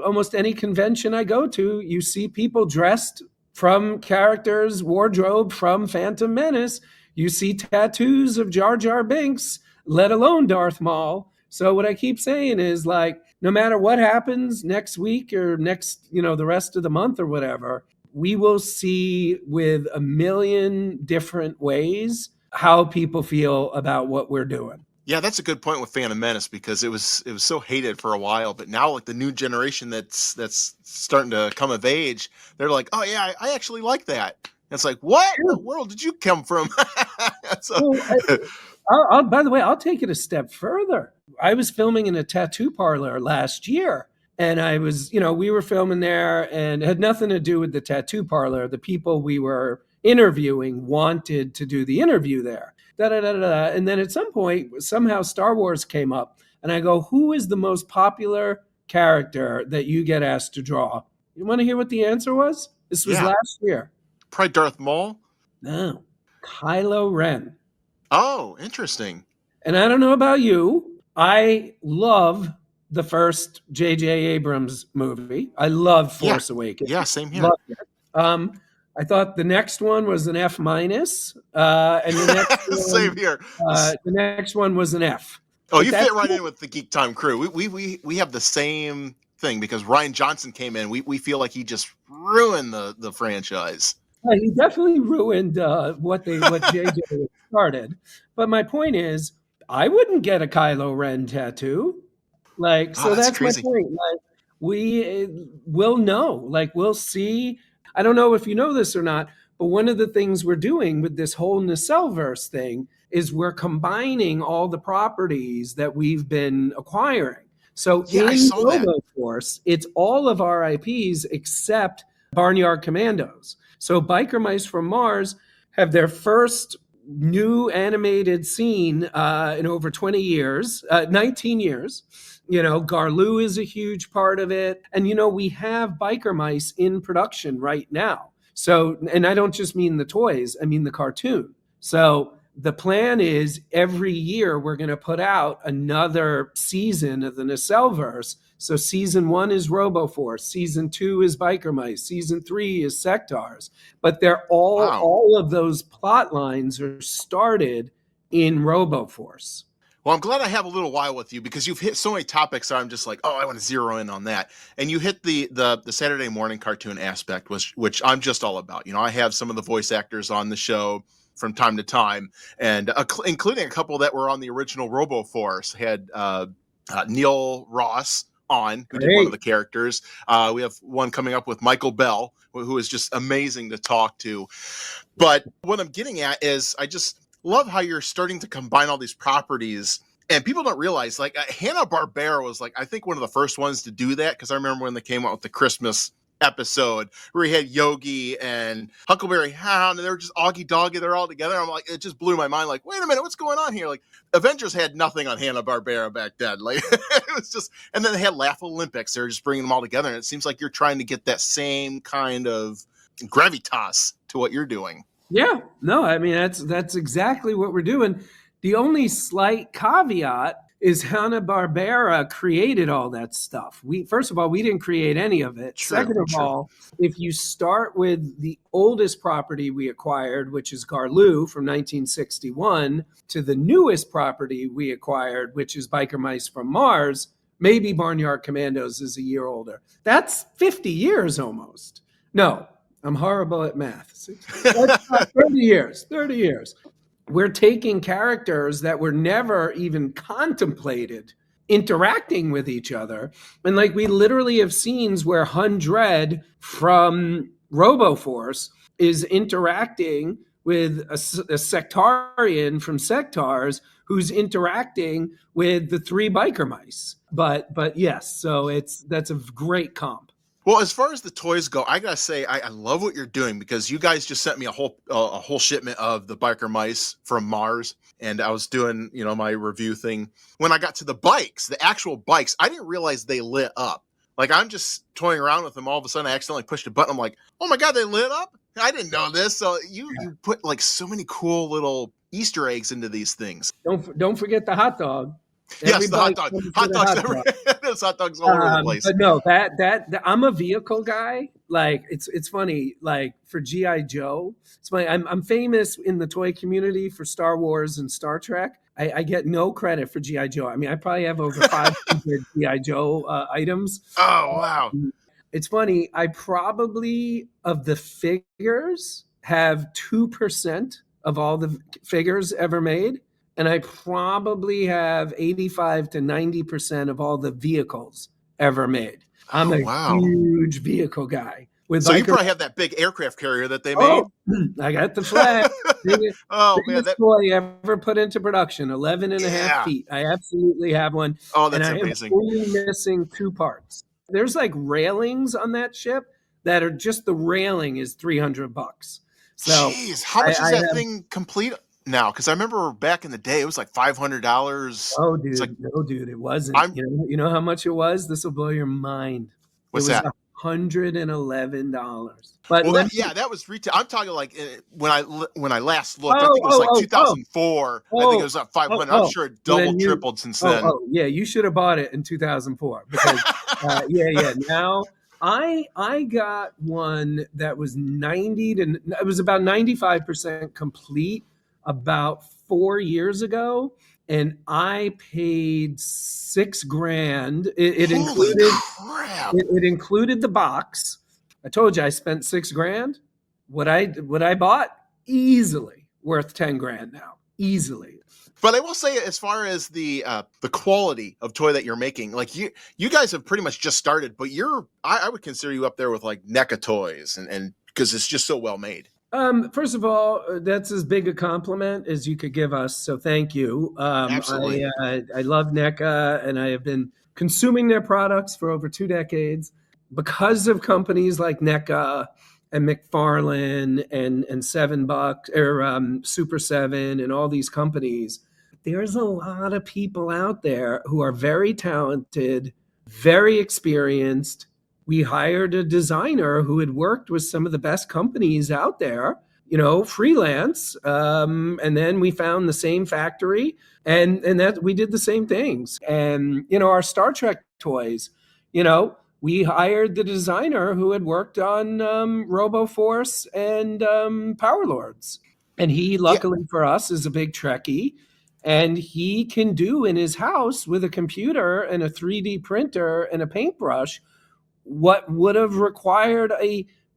almost any convention I go to, you see people dressed from characters, wardrobe from Phantom Menace. You see tattoos of Jar Jar Binks, let alone Darth Maul. So what I keep saying is, like, no matter what happens next week or next, the rest of the month or whatever, we will see with a million different ways how people feel about what we're doing. Yeah, that's a good point with Phantom Menace, because it was so hated for a while, but now like the new generation that's starting to come of age, they're like, oh yeah, I actually like that. And it's like, what in the world did you come from? By the way, I'll take it a step further. I was filming in a tattoo parlor last year. And I was, we were filming there, and it had nothing to do with the tattoo parlor. The people we were interviewing wanted to do the interview there. And then at some point, somehow Star Wars came up. And I go, who is the most popular character that you get asked to draw? You want to hear what the answer was? This was last year. Probably Darth Maul? No. Kylo Ren. Oh, interesting. And I don't know about you. I love the first J.J. Abrams movie. I love Force Awakens. Yeah, same here. I thought the next one was an F-, and the next one, same here. The next one was an F. Oh, you fit right in with the Geek Time crew. We have the same thing, because Rian Johnson came in. We feel like he just ruined the franchise. He definitely ruined what JJ started. But my point is, I wouldn't get a Kylo Ren tattoo. That's crazy. My point. Like, we will know. Like, we'll see. I don't know if you know this or not, but one of the things we're doing with this whole Nacelleverse thing is we're combining all the properties that we've been acquiring. So in RoboForce, it's all of our IPs except Barnyard Commandos. So Biker Mice from Mars have their first new animated scene in over 20 years, 19 years. Garloo is a huge part of it. And, we have biker mice in production right now. So, and I don't just mean the toys, I mean the cartoon. So the plan is every year we're going to put out another season of the Nacelleverse. So season 1 is RoboForce, season 2 is Biker Mice, season 3 is Sectars. But they're all of those plot lines are started in RoboForce. Well, I'm glad I have a little while with you because you've hit so many topics that I'm just like, I want to zero in on that. And you hit the Saturday morning cartoon aspect, which I'm just all about. I have some of the voice actors on the show from time to time, and including a couple that were on the original RoboForce. Had Neil Ross on, who did one of the characters. We have one coming up with Michael Bell, who is just amazing to talk to. But what I'm getting at is I just love how you're starting to combine all these properties, and people don't realize, like, Hanna-Barbera was, like, I think one of the first ones to do that, because I remember when they came out with the Christmas episode where he had Yogi and Huckleberry Hound, and they were just Augie Doggy, they're all together. I'm like, it just blew my mind, like, wait a minute, what's going on here? Like, Avengers had nothing on Hanna-Barbera back then. Like, it was just, and then they had Laugh Olympics, they're just bringing them all together, and it seems like you're trying to get that same kind of gravitas to what you're doing. Yeah, no, I mean, that's exactly what we're doing. The only slight caveat is Hanna-Barbera created all that stuff. First of all, we didn't create any of it. Second of all, if you start with the oldest property we acquired, which is Garloo from 1961, to the newest property we acquired, which is Biker Mice from Mars, maybe Barnyard Commandos is a year older. That's 50 years almost. No, I'm horrible at math. 30 years. We're taking characters that were never even contemplated interacting with each other. And like, we literally have scenes where Hundred from RoboForce is interacting with a Sectarian from Sectars who's interacting with the 3 biker mice. But yes, so that's a great comp. Well, as far as the toys go, I gotta say I love what you're doing, because you guys just sent me a whole shipment of the biker mice from Mars, and I was doing my review thing. When I got to the bikes, the actual bikes, I didn't realize they lit up. Like, I'm just toying around with them. All of a sudden, I accidentally pushed a button. I'm like, oh my god, they lit up! I didn't know this. So you put like so many cool little Easter eggs into these things. Don't forget the hot dog. Yes, the hot dog. There's hot dogs all over the place. But no, that I'm a vehicle guy. Like, it's funny. Like, for G.I. Joe, it's funny. I'm famous in the toy community for Star Wars and Star Trek. I get no credit for G.I. Joe. I mean, I probably have over 500 G.I. Joe items. Oh, wow. It's funny. I probably, of the figures, have 2% of all the figures ever made. And I probably have 85 to 90% of all the vehicles ever made. I'm a huge vehicle guy. So you probably have that big aircraft carrier that they made? I got the flag. Biggest toy ever put into production, 11 and a half feet. I absolutely have one. Oh, that's amazing. I'm only missing 2 parts. There's like railings on that ship that are just the railing is $300. So, jeez, how much is that thing complete now? Because I remember back in the day, it was like $500. Oh, dude, no, dude, it wasn't. You know how much it was? This will blow your mind. What's that? $111. But that was retail. I'm talking like when I last looked, I think it was like 2004. I think it was up 500. I'm sure it doubled, tripled since then. Yeah, you should have bought it in 2004 because Now I got one that was it was about 95% complete about 4 years ago, and I paid $6,000. It included crap. It included the box. I told you I spent $6,000. What I bought, easily worth $10,000 now, easily. But I will say, as far as the quality of toy that you're making, like you guys have pretty much just started, but I would consider you up there with like NECA toys, and because it's just so well made. First of all, that's as big a compliment as you could give us, so thank you. Absolutely. I love NECA, and I have been consuming their products for over 2 decades because of companies like NECA and McFarlane and $7 or Super 7 and all these companies. There's a lot of people out there who are very talented, very experienced. We hired a designer who had worked with some of the best companies out there, freelance. And then we found the same factory and that we did the same things. And, our Star Trek toys, we hired the designer who had worked on RoboForce and Power Lords. And he, luckily for us, is a big Trekkie. And he can do in his house with a computer and a 3D printer and a paintbrush what would have required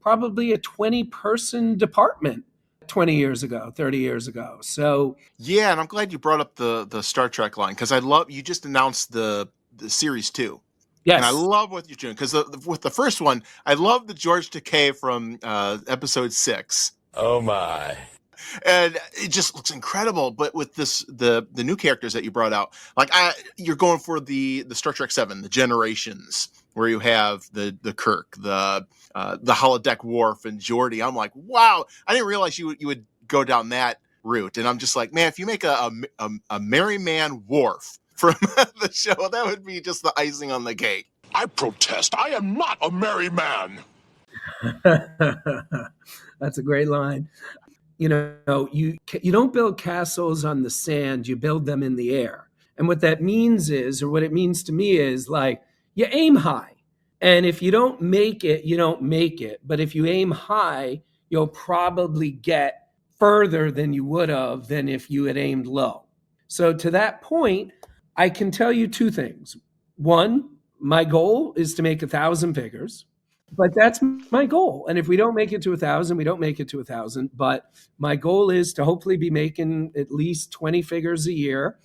probably a 20-person department 20 years ago, 30 years ago. So yeah, and I'm glad you brought up the Star Trek line, because you just announced the Series 2. Yes. And I love what you're doing, because with the first one, I love the George Takei from episode 6. Oh my. And it just looks incredible. But with the new characters that you brought out, you're going for the Star Trek 7, the Generations, where you have the Kirk, the holodeck Worf and Geordi. I'm like, wow, I didn't realize you would go down that route. And I'm just like, man, if you make a Merry Man Worf from the show, that would be just the icing on the cake. I protest. I am not a merry man. That's a great line. You don't build castles on the sand, you build them in the air. And what that means is, or what it means to me is, you aim high. And if you don't make it, you don't make it. But if you aim high, you'll probably get further than you would have than if you had aimed low. So to that point, I can tell you two things. One, my goal is to make 1,000 figures. But that's my goal. And if we don't make it to 1,000, we don't make it to 1,000. But my goal is to hopefully be making at least 20 figures a year,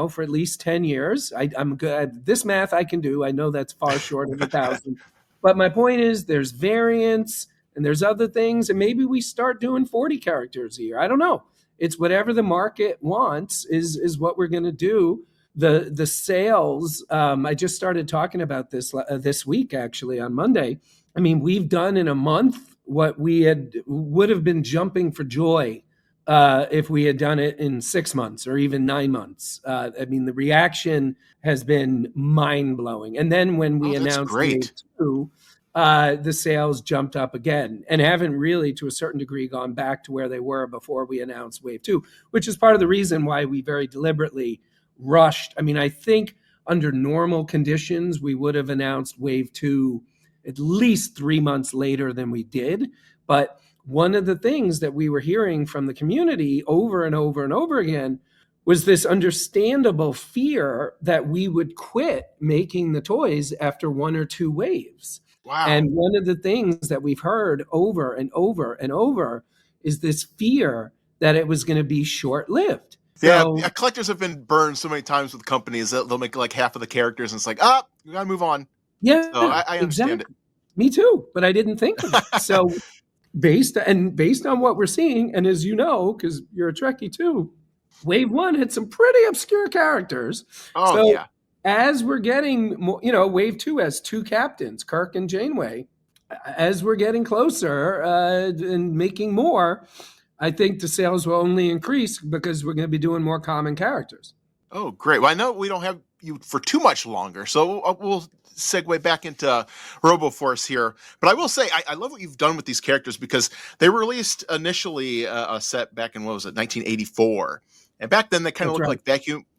for at least 10 years. I'm good at this math I can do. I know that's far short of 1,000. But my point is there's variants and there's other things. And maybe we start doing 40 characters a year. I don't know. It's whatever the market wants is what we're going to do. The sales, I just started talking about this week, actually, on Monday. I mean, we've done in a month what we would have been jumping for joy if we had done it in 6 months or even 9 months. I mean, the reaction has been mind-blowing. And then when we announced Wave 2, the sales jumped up again and haven't really, to a certain degree, gone back to where they were before we announced Wave 2, which is part of the reason why we very deliberately rushed. I mean, I think under normal conditions, we would have announced Wave 2 at least 3 months later than we did. But one of the things that we were hearing from the community over and over and over again was this understandable fear that we would quit making the toys after 1 or 2 waves. Wow. And one of the things that we've heard over and over and over is this fear that it was going to be short-lived. Yeah, collectors have been burned so many times with companies that they'll make half of the characters and it's like, you got to move on. Yeah, so I understand it. Me too, but I didn't think of it. So based on what we're seeing, and as you know, because you're a Trekkie too, Wave 1 had some pretty obscure characters. Oh, so yeah. As we're getting more, Wave 2 has 2 captains, Kirk and Janeway. As we're getting closer and making more, I think the sales will only increase because we're going to be doing more common characters. Oh, great. Well, I know we don't have you for too much longer, so we'll segue back into RoboForce here. But I will say, I love what you've done with these characters because they were released initially a set back in, 1984. And back then they kind of looked like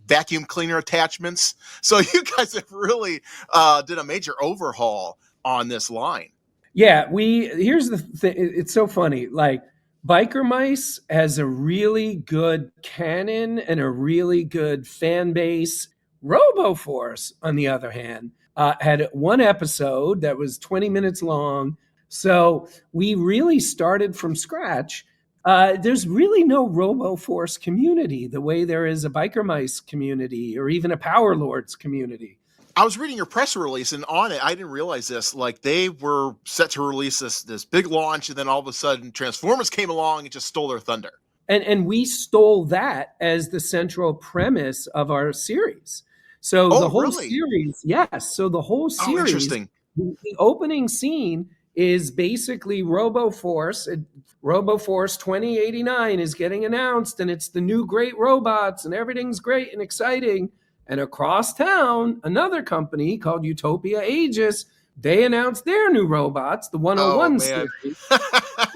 vacuum cleaner attachments. So you guys have really did a major overhaul on this line. Yeah, here's the thing. It's so funny. Biker Mice has a really good canon and a really good fan base. RoboForce, on the other hand, had 1 episode that was 20 minutes long. So we really started from scratch. There's really no RoboForce community the way there is a Biker Mice community or even a Power Lords community. I was reading your press release, and on it, I didn't realize this. They were set to release this big launch, and then all of a sudden, Transformers came along and just stole their thunder. And we stole that as the central premise of our series. So the whole series, yes. So the whole series, interesting. The opening scene is basically RoboForce. RoboForce 2089 is getting announced, and it's the new great robots, and everything's great and exciting. And across town, another company called Utopia Aegis, they announced their new robots, the 101 series,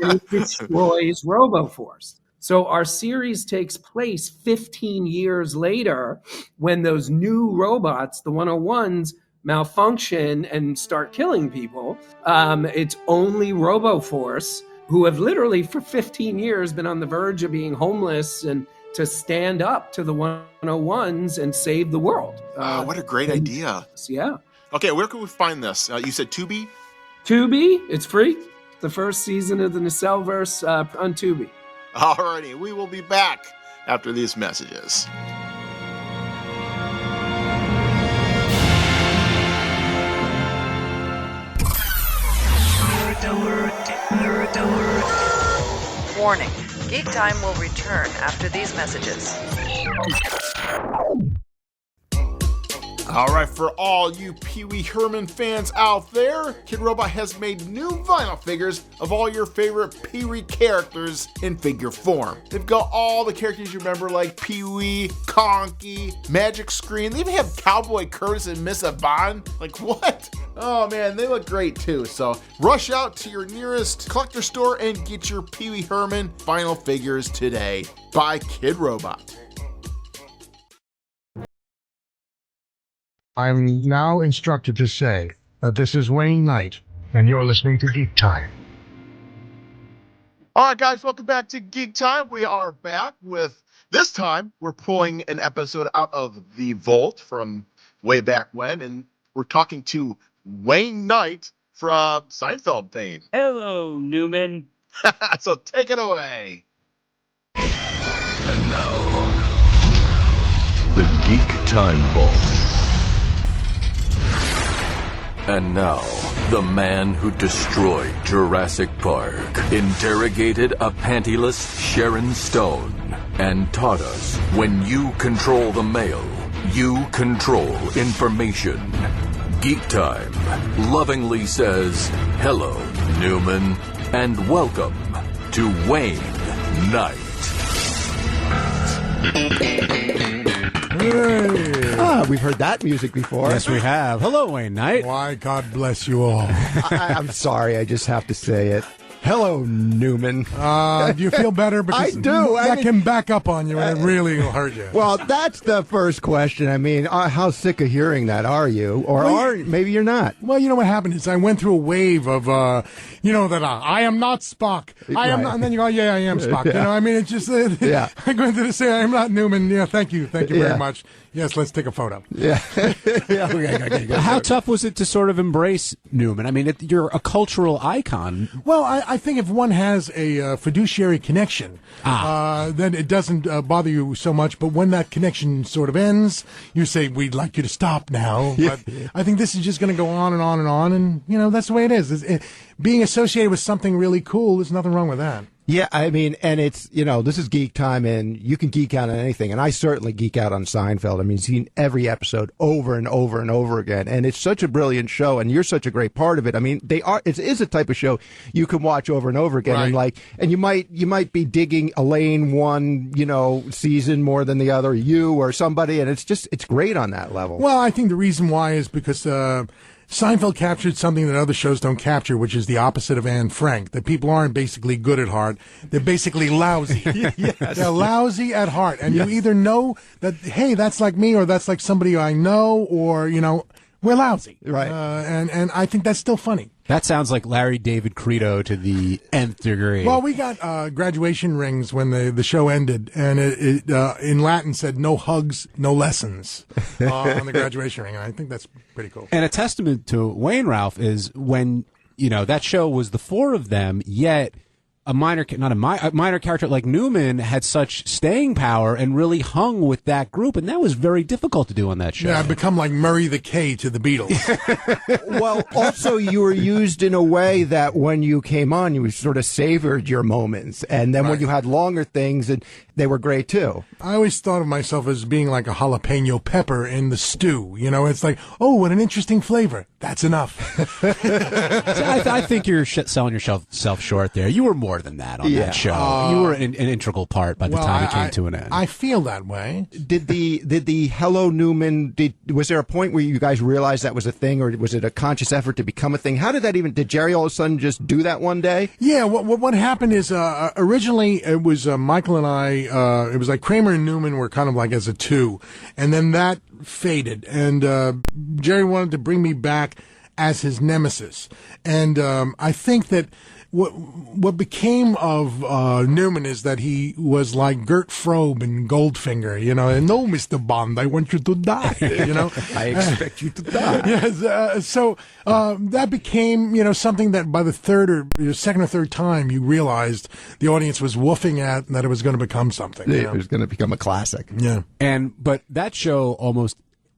and it destroys RoboForce. So our series takes place 15 years later when those new robots, the 101s, malfunction and start killing people. It's only RoboForce, who have literally for 15 years been on the verge of being homeless, and to stand up to the 101s and save the world. What a great idea. Yeah. Okay, where can we find this? You said Tubi? Tubi, it's free. The first season of the Nacelleverse on Tubi. Alrighty, we will be back after these messages. Warning, Geek Time will return after these messages. All right, for all you Pee Wee Herman fans out there, Kid Robot has made new vinyl figures of all your favorite Pee Wee characters in figure form. They've got all the characters you remember, like Pee Wee, Conky, Magic Screen. They even have Cowboy Curtis and Miss Yvonne. Like, what? Oh man, they look great too. So rush out to your nearest collector store and get your Pee Wee Herman vinyl figures today by Kid Robot. I'm now instructed to say that this is Wayne Knight, and you're listening to Geek Time. All right, guys, welcome back to Geek Time. We are back with, this time, we're pulling an episode out of The Vault from way back when, and we're talking to Wayne Knight from Seinfeld fame. Hello, Newman. So take it away. And now, the Geek Time Vault. And now, the man who destroyed Jurassic Park interrogated a pantyless Sharon Stone and taught us when you control the mail, you control information. Geek Time lovingly says, hello, Newman, and welcome to Wayne Knight. We've heard that music before. Yes, we have. Hello, Wayne Knight. Why, God bless you all. I'm sorry, I just have to say it. Hello, Newman. Do you feel better? Because I do. I can back up on you, and it really will hurt you. Well, that's the first question. I mean, how sick of hearing that are you? Or maybe you're not. Well, you know what happened is I went through a wave of, that I am not Spock. I am not, and then you go, yeah, I am Spock. Yeah. You know, I mean, it's just, yeah. I go into the say, I am not Newman. Yeah, thank you very much. Yes, let's take a photo. Yeah. Okay. How tough was it to sort of embrace Newman? I mean, you're a cultural icon. Well, I think if one has a fiduciary connection, then it doesn't bother you so much. But when that connection sort of ends, you say, we'd like you to stop now. But I think this is just going to go on and on and on. And, that's the way it is. Being associated with something really cool, there's nothing wrong with that. Yeah, I mean, and it's, this is Geek Time, and you can geek out on anything. And I certainly geek out on Seinfeld. I mean, seen every episode over and over and over again. And it's such a brilliant show, and you're such a great part of it. I mean, it is a type of show you can watch over and over again. Right. And you might be digging Elaine one, season more than the other, you or somebody, and it's great on that level. Well, I think the reason why is because, Seinfeld captured something that other shows don't capture, which is the opposite of Anne Frank. That people aren't basically good at heart; they're basically lousy. Yes. They're lousy at heart, and you either know that, hey, that's like me, or that's like somebody I know, or we're lousy. Right. And I think that's still funny. That sounds like Larry David Credo to the nth degree. Well, we got graduation rings when the show ended, and it in Latin said "no hugs, no lessons" on the graduation ring. And I think that's pretty cool. And a testament to Wayne Ralph is when that show was the four of them, yet a minor character like Newman had such staying power and really hung with that group, and that was very difficult to do on that show. Yeah, I've become like Murray the K to the Beatles. Well, also you were used in a way that when you came on, you sort of savored your moments, and then when you had longer things, and they were great too. I always thought of myself as being like a jalapeno pepper in the stew. You know, it's like, oh, what an interesting flavor. That's enough. So I think you're selling yourself short there. You were more than that on that show. You were an integral part by the time it came to an end. I feel that way. Did the Hello Newman? Was there a point where you guys realized that was a thing, or was it a conscious effort to become a thing? How did that even? Did Jerry all of a sudden just do that one day? Yeah. What happened is originally it was Michael and I. It was like Kramer and Newman were kind of like as a two, and then that faded, and Jerry wanted to bring me back as his nemesis, and I think that what became of Newman is that he was like Gert Frobe and Goldfinger, you know. And no, Mr. Bond, I want you to die, you know. I expect you to die. Yes. So that became, you know, something that by the second or third time you realized the audience was woofing at, and that it was going to become something. It was going to become a classic. Yeah. But that show almost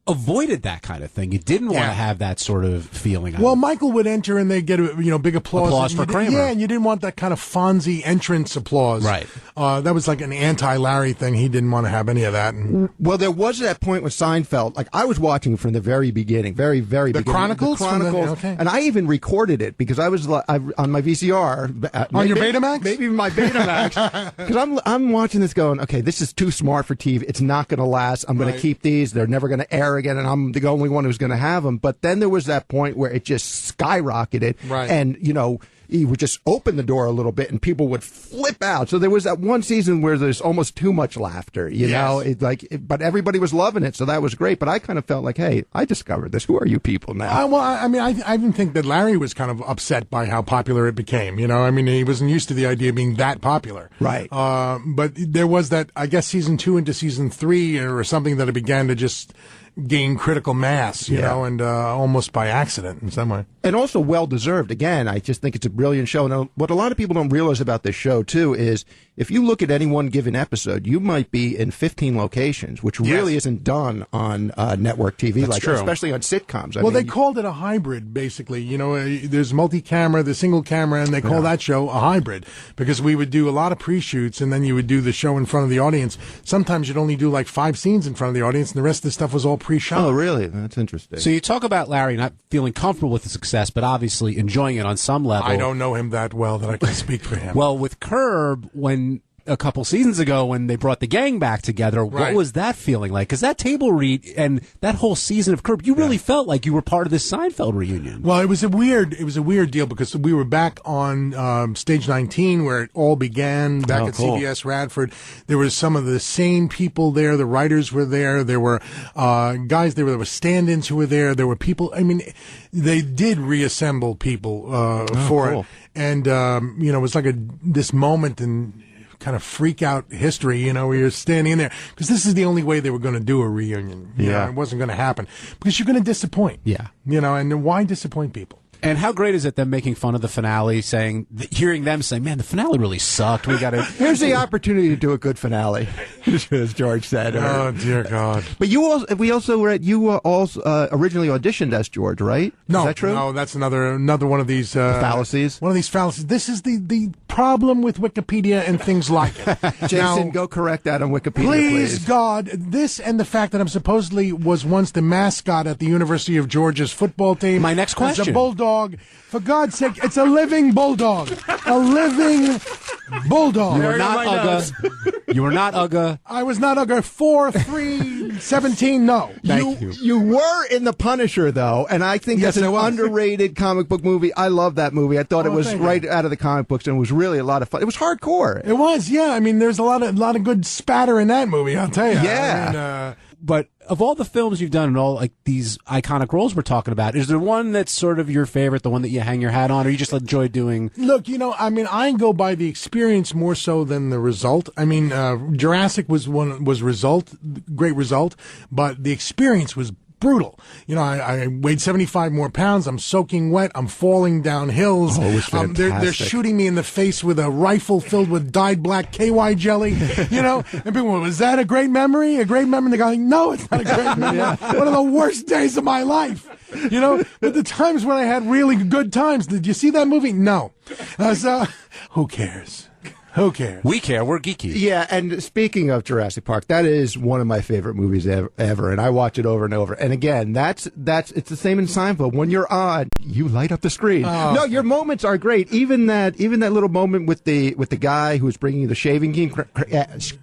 avoided that kind of thing. You didn't want to have that sort of feeling. Well, Michael would enter and they'd get a big applause for Kramer. Yeah, and you didn't want that kind of Fonzie entrance applause. Right. That was like an anti-Larry thing. He didn't want to have any of that. And well, there was that point with Seinfeld. Like, I was watching from the very beginning, very beginning. The Chronicles? Okay. And I even recorded it because I was on my VCR. On your Betamax? Maybe my Betamax. Because I'm watching this going, okay, this is too smart for TV. It's not going to last. I'm going to keep these. They're never going to air again, and I'm the only one who's going to have them. But then there was that point where it just skyrocketed, and he would just open the door a little bit, and people would flip out. So there was that one season where there's almost too much laughter, you know. But everybody was loving it, so that was great. But I kind of felt like, hey, I discovered this. Who are you people now? I even think that Larry was kind of upset by how popular it became. You know, I mean, he wasn't used to the idea of being that popular, right? But there was that, I guess, season 2 into season 3 or something that it began to just gain critical mass, you know, and almost by accident in some way. And also well-deserved. Again, I just think it's a brilliant show. And what a lot of people don't realize about this show, too, is if you look at any one given episode, you might be in 15 locations, which really isn't done on network TV, especially on sitcoms. They called it a hybrid, basically. You know, there's multi-camera, there's single camera, and they call that show a hybrid because we would do a lot of pre-shoots, and then you would do the show in front of the audience. Sometimes you'd only do like 5 scenes in front of the audience, and the rest of the stuff was all pre-shot. Oh, really? That's interesting. So you talk about Larry not feeling comfortable with the success, but obviously enjoying it on some level. I don't know him that well that I can speak for him. Well, with Curb, when a couple seasons ago when they brought the gang back together, what was that feeling like? Because that table read and that whole season of Curb, you really felt like you were part of this Seinfeld reunion. Well, it was a weird deal because we were back on Stage 19 where it all began back at CBS Radford. There was some of the same people there. The writers were there. There were guys there. There were stand-ins who were there. There were people. I mean, they did reassemble people for it, and it was like this moment in kind of freak out history, you know, where you're standing in there because this is the only way they were going to do a reunion. You know, it wasn't going to happen because you're going to disappoint. Yeah. You know, and why disappoint people? And how great is it them making fun of the finale, hearing them say, "Man, the finale really sucked. We got to." Here's the opportunity to do a good finale, as George said. Oh dear God! But you also originally auditioned as George, right? No, is that true? No, that's another one of these fallacies. One of these fallacies. This is the problem with Wikipedia and things like it. Jason, go correct that on Wikipedia, please. God, this and the fact that I'm supposedly was once the mascot at the University of Georgia's football team. My next question. It's a bulldog. For God's sake, it's a living bulldog. A living bulldog. You were not Ugga. You were not Ugga. I was not Ugga. 4-3-17. No. Thank you. You were in The Punisher, though, and I think that's an underrated comic book movie. I love that movie. I thought it was right out of the comic books, and it was really a lot of fun. It was hardcore. It was, yeah. I mean, there's a lot of good spatter in that movie, I'll tell you. Yeah. I mean, but of all the films you've done and all like these iconic roles we're talking about, is there one that's sort of your favorite, the one that you hang your hat on, or you just enjoy doing? Look, I mean, I go by the experience more so than the result. I mean, Jurassic was great result, but the experience was brutal. I weighed 75 more pounds. I'm soaking wet. I'm falling down hills. Oh, it was fantastic. They're shooting me in the face with a rifle filled with dyed black KY jelly, and people go, was that a great memory? A great memory? And they go, no, it's not a great memory. One of the worst days of my life. But the times when I had really good times, did you see that movie? No. So, who cares? Who cares? We care. We're geeky. Yeah, and speaking of Jurassic Park, that is one of my favorite movies ever, and I watch it over and over. And again, it's the same in Seinfeld. When you're on, you light up the screen. Oh. No, your moments are great. Even that little moment with the guy who's bringing the shaving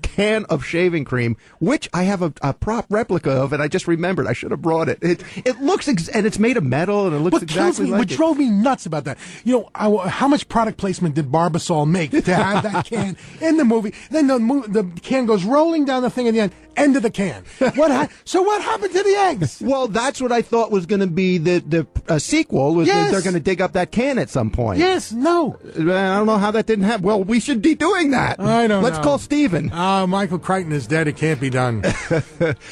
can of shaving cream, which I have a prop replica of, and I just remembered I should have brought it. It looks and it's made of metal, and it looks exactly like what drove me nuts about that, how much product placement did Barbasol make to have that can in the movie? Then the can goes rolling down the thing at the end. End of the can. So what happened to the eggs? Well, that's what I thought was going to be the sequel. Was that they're going to dig up that can at some point? Yes. No. I don't know how that didn't happen. Well, we should be doing that. I don't know. Let's call Steven. Michael Crichton is dead. It can't be done.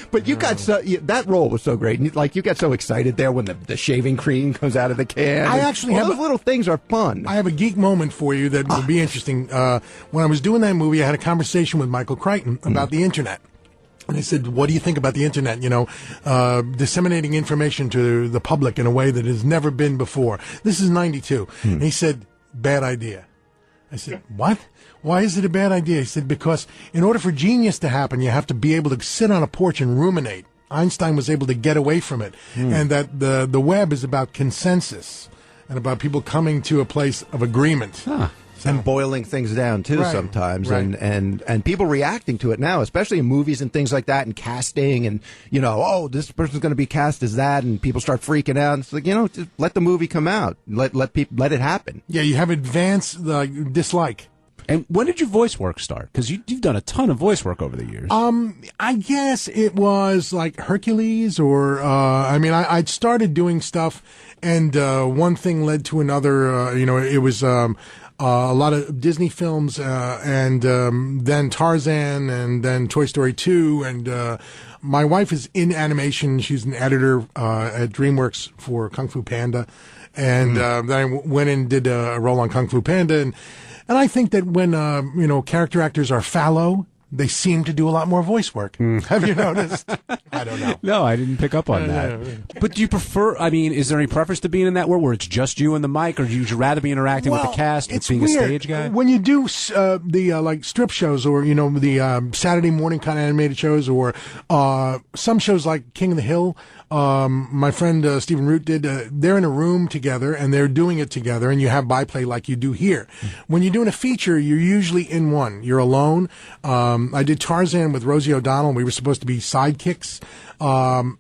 But you got that role was so great. You got so excited there when the shaving cream comes out of the can. I actually those little things are fun. I have a geek moment for you that would be interesting. When I was doing that movie, I had a conversation with Michael Crichton about the internet. And I said, what do you think about the internet, disseminating information to the public in a way that has never been before? This is 92. And he said, bad idea. I said, what? Why is it a bad idea? He said, because in order for genius to happen, you have to be able to sit on a porch and ruminate. Einstein was able to get away from it. And that the web is about consensus and about people coming to a place of agreement. And boiling things down too sometimes, right. and people reacting to it now, especially in movies and things like that, and casting, and this person's going to be cast as that, and people start freaking out. It's like just let the movie come out, let it happen. Yeah, you have advanced dislike. And when did your voice work start? Because you've done a ton of voice work over the years. I guess it was like Hercules, or I'd started doing stuff, and one thing led to another. It was. A lot of Disney films, and then Tarzan, and then Toy Story 2. And my wife is in animation. She's an editor at DreamWorks for Kung Fu Panda. And then I went and did a role on Kung Fu Panda. And I think that when, character actors are fallow, they seem to do a lot more voice work. Have you noticed? I don't know. No, I didn't pick up on that. But do you prefer, is there any preference to being in that world where it's just you and the mic, or would you rather be interacting with the cast, with being weird. A stage guy? When you do the strip shows, or, the Saturday morning kind of animated shows, or some shows like King of the Hill, my friend Stephen Root did, they're in a room together, and they're doing it together, and you have byplay like you do here. When you're doing a feature, you're usually in one. You're alone. I did Tarzan with Rosie O'Donnell. We were supposed to be sidekicks.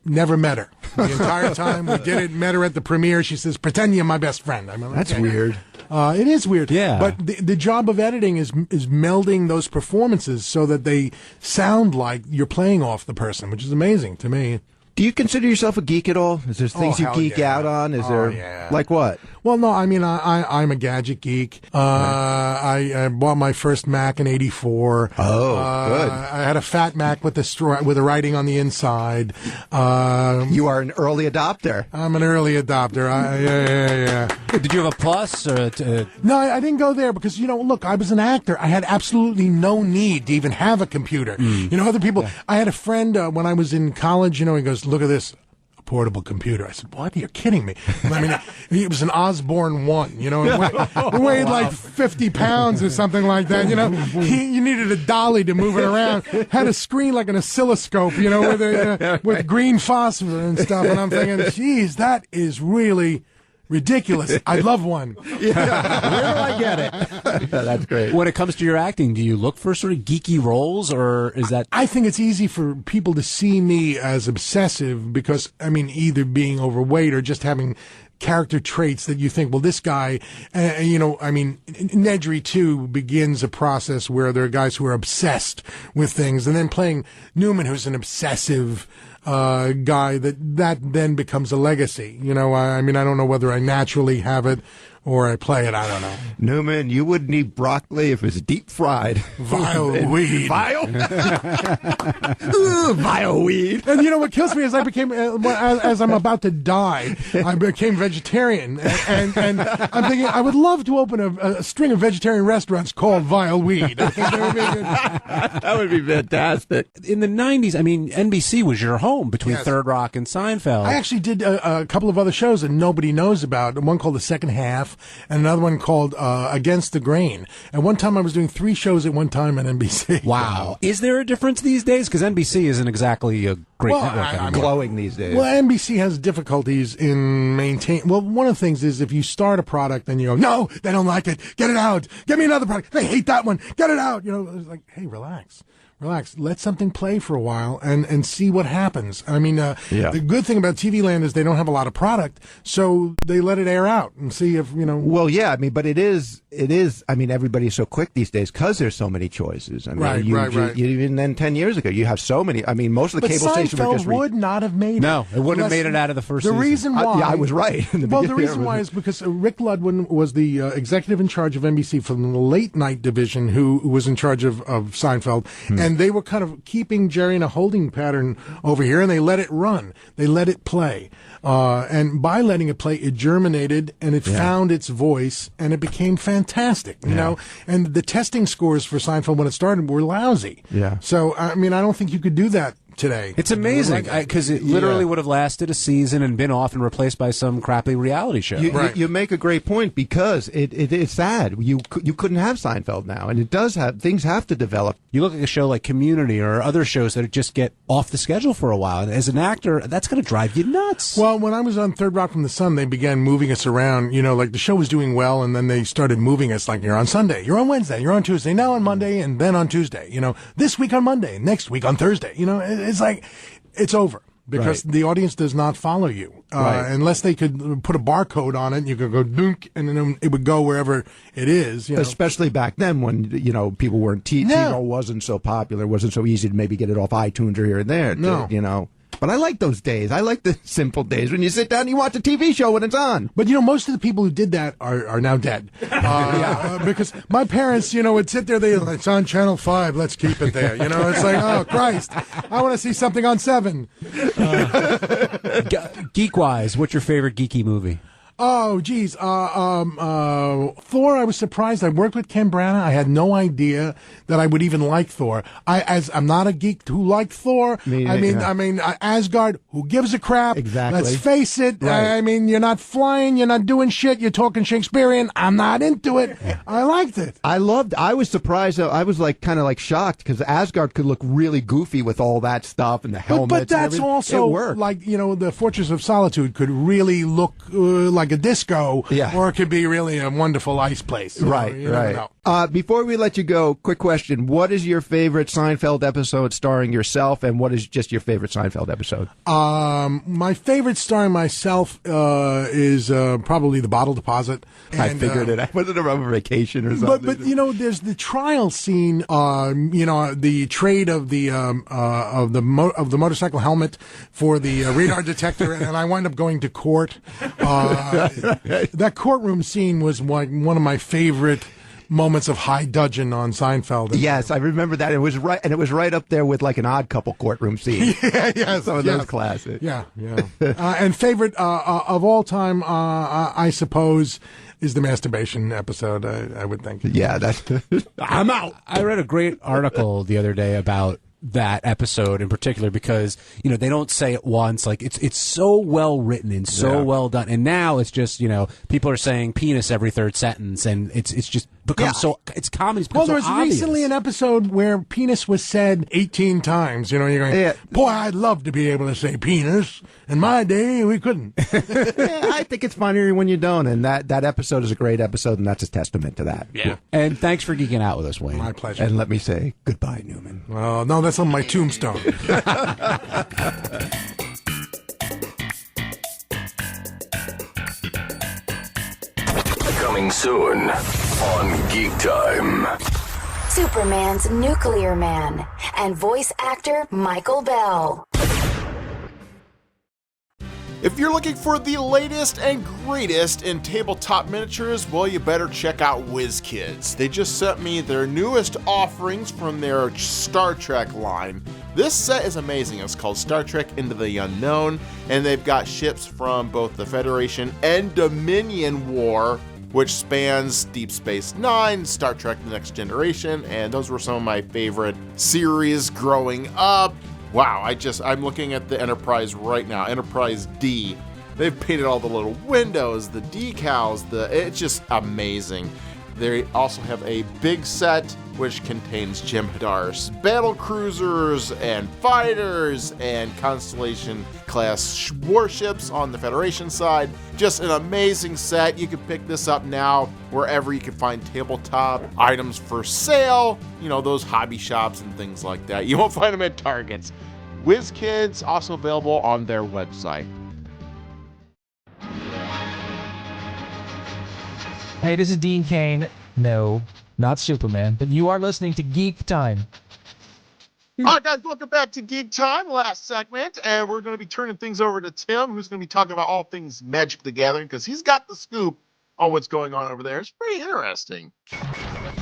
Never met her the entire time. We did it, met her at the premiere. She says, pretend you're my best friend. I'm like, that's weird. It is weird. Yeah. But the job of editing is melding those performances so that they sound like you're playing off the person, which is amazing to me. Do you consider yourself a geek at all? Is there things you geek out on? Is there like what? Well, no, I'm a gadget geek. I bought my first Mac in '84. Oh, good. I had a fat Mac with the writing on the inside. You are an early adopter. I'm an early adopter. Yeah. Did you have a Plus? No, I didn't go there because, look, I was an actor. I had absolutely no need to even have a computer. Other people, I had a friend when I was in college, he goes, look at this. Portable computer. I said, what? You're kidding me. It was an Osborne 1, it weighed like 50 pounds or something like that, You needed a dolly to move it around. Had a screen like an oscilloscope, with green phosphor and stuff. And I'm thinking, geez, that is really ridiculous. I'd love one. Yeah. Where do I get it? That's great. When it comes to your acting, do you look for sort of geeky roles, or is that... I think it's easy for people to see me as obsessive because, either being overweight or just having character traits that you think, well, this guy, Nedry 2 begins a process where there are guys who are obsessed with things, and then playing Newman, who's an obsessive guy that then becomes a legacy. You know, I mean, I don't know whether I naturally have it or I play it. I don't know. Newman, you wouldn't eat broccoli if it's deep fried. Vile weed. Vile? Vile weed. And you know what kills me is I became, as I'm about to die, I became vegetarian. And I'm thinking I would love to open a string of vegetarian restaurants called Vile Weed. I think that would be fantastic. In the 90s, I mean, NBC was your home between Third Rock and Seinfeld. I actually did a couple of other shows that nobody knows about. One called The Second Half, and another one called Against the Grain. And one time I was doing 3 shows at one time on NBC. Wow. Is there a difference these days? Because NBC isn't exactly a great network anymore. Glowing these days. Well, NBC has difficulties in maintaining. Well, one of the things is if you start a product and you go, no, they don't like it, get it out, get me another product, they hate that one, get it out. You know, it's like, hey, relax. Let something play for a while and see what happens. I mean, the good thing about TV Land is they don't have a lot of product, so they let it air out and see if, you know. Well, yeah, I mean, but it is, I mean, everybody's so quick these days because there's so many choices. I mean, right. Even then 10 years ago, you have so many. I mean, most of the cable stations were just... Seinfeld would not have made it. No, it wouldn't have made it out of the first season. The reason why... I was right. Well, the reason why is because Rick Ludwin was the executive in charge of NBC from the late night division who was in charge of Seinfeld, and they were kind of keeping Jerry in a holding pattern over here, and they let it run. They let it play. And by letting it play, it germinated, and it found its voice, and it became fantastic, you know? And the testing scores for Seinfeld when it started were lousy. Yeah. So, I mean, I don't think you could do that today. It's amazing because it literally would have lasted a season and been off and replaced by some crappy reality show. You make a great point because it's sad. You couldn't have Seinfeld now, and it does have things have to develop. You look at a show like Community or other shows that just get off the schedule for a while. And as an actor, that's going to drive you nuts. Well, when I was on Third Rock from the Sun, they began moving us around. You know, like the show was doing well, and then they started moving us. Like you're on Sunday, you're on Wednesday, you're on Tuesday, now on Monday, and then on Tuesday. You know, this week on Monday, next week on Thursday. You know, it's like it's over. Because the audience does not follow you. Unless they could put a barcode on it, you could go dunk, and then it would go wherever it is. You know? Especially back then when, you know, people weren't, T-Roll wasn't so popular, wasn't so easy to maybe get it off iTunes or here and there. You know. But I like those days. I like the simple days when you sit down and you watch a TV show when it's on. But, you know, most of the people who did that are now dead. Because my parents, you know, would sit there, it's on Channel 5, let's keep it there. You know, it's like, oh, Christ, I want to see something on 7. Geek-wise, what's your favorite geeky movie? Oh, geez. Thor, I was surprised. I worked with Ken Branagh. I had no idea that I would even like Thor. I'm not a geek who liked Thor. I mean, Asgard, who gives a crap? Exactly. Let's face it. Right. I mean, you're not flying, you're not doing shit, you're talking Shakespearean. I'm not into it. I liked it. I was surprised. I was kind of shocked because Asgard could look really goofy with all that stuff and the helmets. But that's also like, you know, the Fortress of Solitude could really look like a disco, or it could be really a wonderful ice place. Right. Before we let you go, quick question. What is your favorite Seinfeld episode starring yourself, and what is just your favorite Seinfeld episode? My favorite starring myself is probably The Bottle Deposit. I figured it. I wasn't around vacation or something. But you know, there's the trial scene, you know, the trade of the motorcycle helmet for the radar detector, and I wind up going to court. That courtroom scene was one of my favorite moments of high dudgeon on Seinfeld. Yes, I remember that. It was right up there with an Odd Couple courtroom scene. Some of those classics. And favorite of all time, I suppose, is the masturbation episode. I would think. Yeah, that's. I'm out. I read a great article the other day about that episode in particular because, you know, they don't say it once. Like it's so well written and so well done. And now it's just, you know, people are saying penis every third sentence, and it's just become it's comedy's become there was so obvious. Recently an episode where penis was said 18 times. You know, you're going, boy, I'd love to be able to say penis. In my day, we couldn't. I think it's funnier when you don't, and that episode is a great episode, and that's a testament to that. Yeah. And thanks for geeking out with us, Wayne. My pleasure. And let me say goodbye, Newman. Oh, no, that's on my tombstone. Coming soon on Geek Time. Superman's Nuclear Man and voice actor Michael Bell. If you're looking for the latest and greatest in tabletop miniatures, well, you better check out WizKids. They just sent me their newest offerings from their Star Trek line. This set is amazing. It's called Star Trek Into the Unknown, and they've got ships from both the Federation and Dominion War, which spans Deep Space Nine, Star Trek The Next Generation, and those were some of my favorite series growing up. Wow, I'm looking at the Enterprise right now, Enterprise D. They've painted all the little windows, the decals, it's just amazing. They also have a big set which contains Jem'Hadar's battle cruisers and fighters and Constellation class warships on the Federation side. Just an amazing set. You can pick this up now wherever you can find tabletop items for sale. You know, those hobby shops and things like that. You won't find them at Targets. WizKids also available on their website. Hey, this is Dean Cain. No, not Superman. But you are listening to Geek Time. All right, guys, welcome back to Geek Time, last segment, and we're going to be turning things over to Tim, who's going to be talking about all things Magic the Gathering, because he's got the scoop on what's going on over there. It's pretty interesting.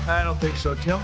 I don't think so, Tim.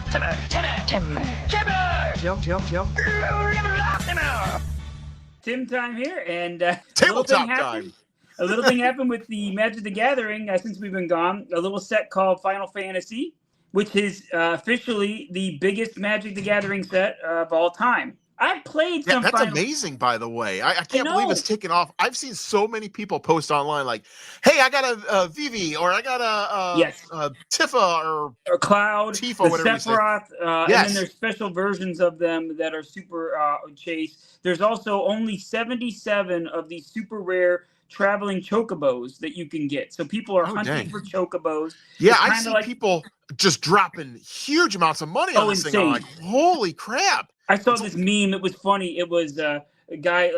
Tim time here, and tabletop time. A little thing happened with the Magic the Gathering since we've been gone. A little set called Final Fantasy, which is officially the biggest Magic the Gathering set of all time. I've played some. That's amazing, by the way. I can't believe it's taken off. I've seen so many people post online like, "Hey, I got a Vivi, or I got a Tifa, or Cloud, Tifa, whatever Sephiroth, and then there's special versions of them that are super chase. There's also only 77 of these super rare traveling chocobos that you can get. So people are hunting for chocobos. Yeah, I see people just dropping huge amounts of money on this thing. I'm like, holy crap. I saw this meme. It was funny. It was a guy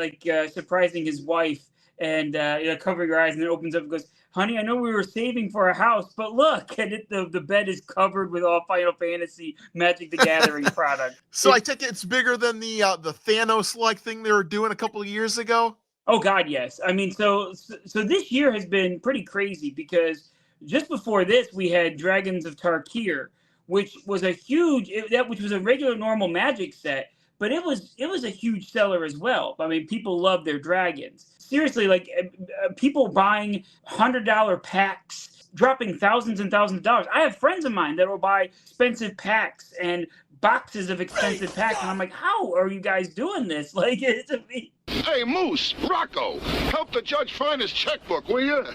surprising his wife and covering her eyes, and then opens up and goes, "Honey, I know we were saving for a house, but look," and the bed is covered with all Final Fantasy Magic the Gathering product. So I take it it's bigger than the Thanos-like thing they were doing a couple of years ago? Oh God, yes. I mean, so this year has been pretty crazy because just before this we had Dragons of Tarkir, which was a regular normal Magic set, but it was a huge seller as well. I mean, people love their dragons. Seriously, like people buying $100 packs, dropping thousands and thousands of dollars. I have friends of mine that will buy expensive packs and boxes of expensive packs, and I'm like, how are you guys doing this? Like, Hey, Moose, Rocco, help the judge find his checkbook, will you?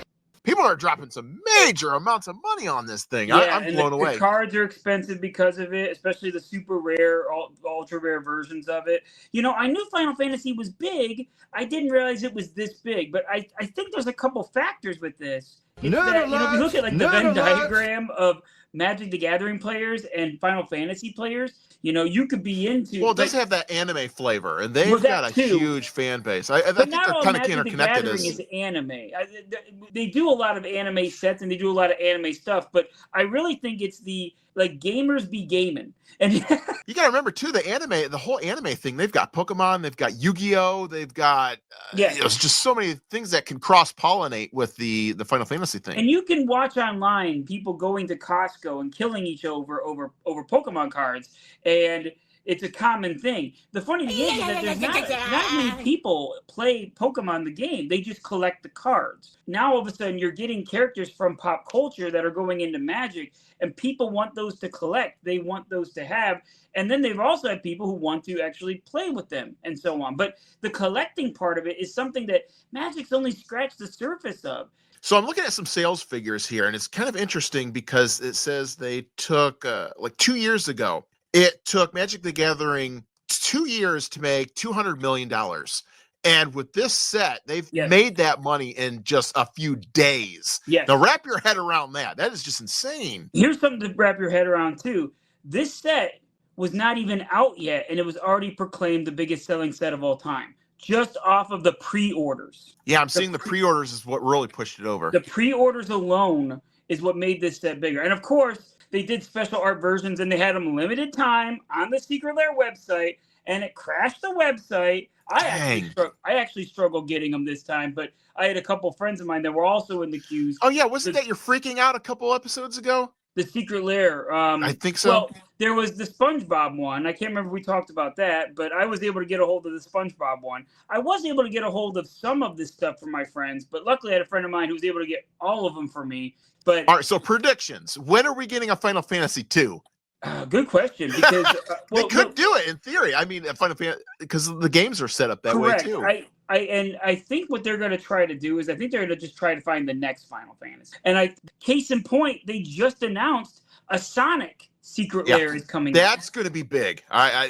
People are dropping some major amounts of money on this thing. Yeah, I'm blown away. The cards are expensive because of it, especially the super rare, ultra rare versions of it. You know, I knew Final Fantasy was big. I didn't realize it was this big, but I think there's a couple factors with this. If you look at the Venn diagram of Magic the Gathering players and Final Fantasy players, you know, you could be into. Well, it does have that anime flavor, and they've got a huge fan base. I think they're kind of interconnected. Is anime. They do a lot of anime sets and they do a lot of anime stuff, but I really think it's gamers be gaming. And you got to remember too, the whole anime thing. They've got Pokemon, they've got Yu-Gi-Oh, they've got there's just so many things that can cross-pollinate with the Final Fantasy thing. And you can watch online people going to Costco and killing each over Pokemon cards, and it's a common thing. The funny thing is that there's not many people play Pokemon the game. They just collect the cards. Now all of a sudden you're getting characters from pop culture that are going into Magic, and people want those to collect. They want those to have. And then they've also had people who want to actually play with them and so on. But the collecting part of it is something that Magic's only scratched the surface of. So I'm looking at some sales figures here, and it's kind of interesting because it says they took 2 years ago. It took Magic the Gathering 2 years to make $200 million. And with this set, they've made that money in just a few days. Yes. Now, wrap your head around that. That is just insane. Here's something to wrap your head around, too. This set was not even out yet, and it was already proclaimed the biggest selling set of all time, just off of the pre-orders. Yeah, I'm seeing the pre-orders is what really pushed it over. The pre-orders alone is what made this set bigger. And, of course, they did special art versions, and they had them limited time on the Secret Lair website, and it crashed the website. I actually struggled getting them this time, but I had a couple friends of mine that were also in the queues. Oh yeah, wasn't that you're freaking out a couple episodes ago? The Secret Lair. I think so. Well, there was the SpongeBob one. I can't remember if we talked about that, but I was able to get a hold of the SpongeBob one. I was able to get a hold of some of this stuff from my friends, but luckily I had a friend of mine who was able to get all of them for me. But all right, so predictions. When are we getting a Final Fantasy 2? Good question, because they could do it in theory. I mean, Final Fantasy, because the games are set up that correct. way too. I think what they're going to try to do is I think they're going to just try to find the next Final Fantasy. And case in point, they just announced a Sonic Secret Lair is coming. That's going to be big.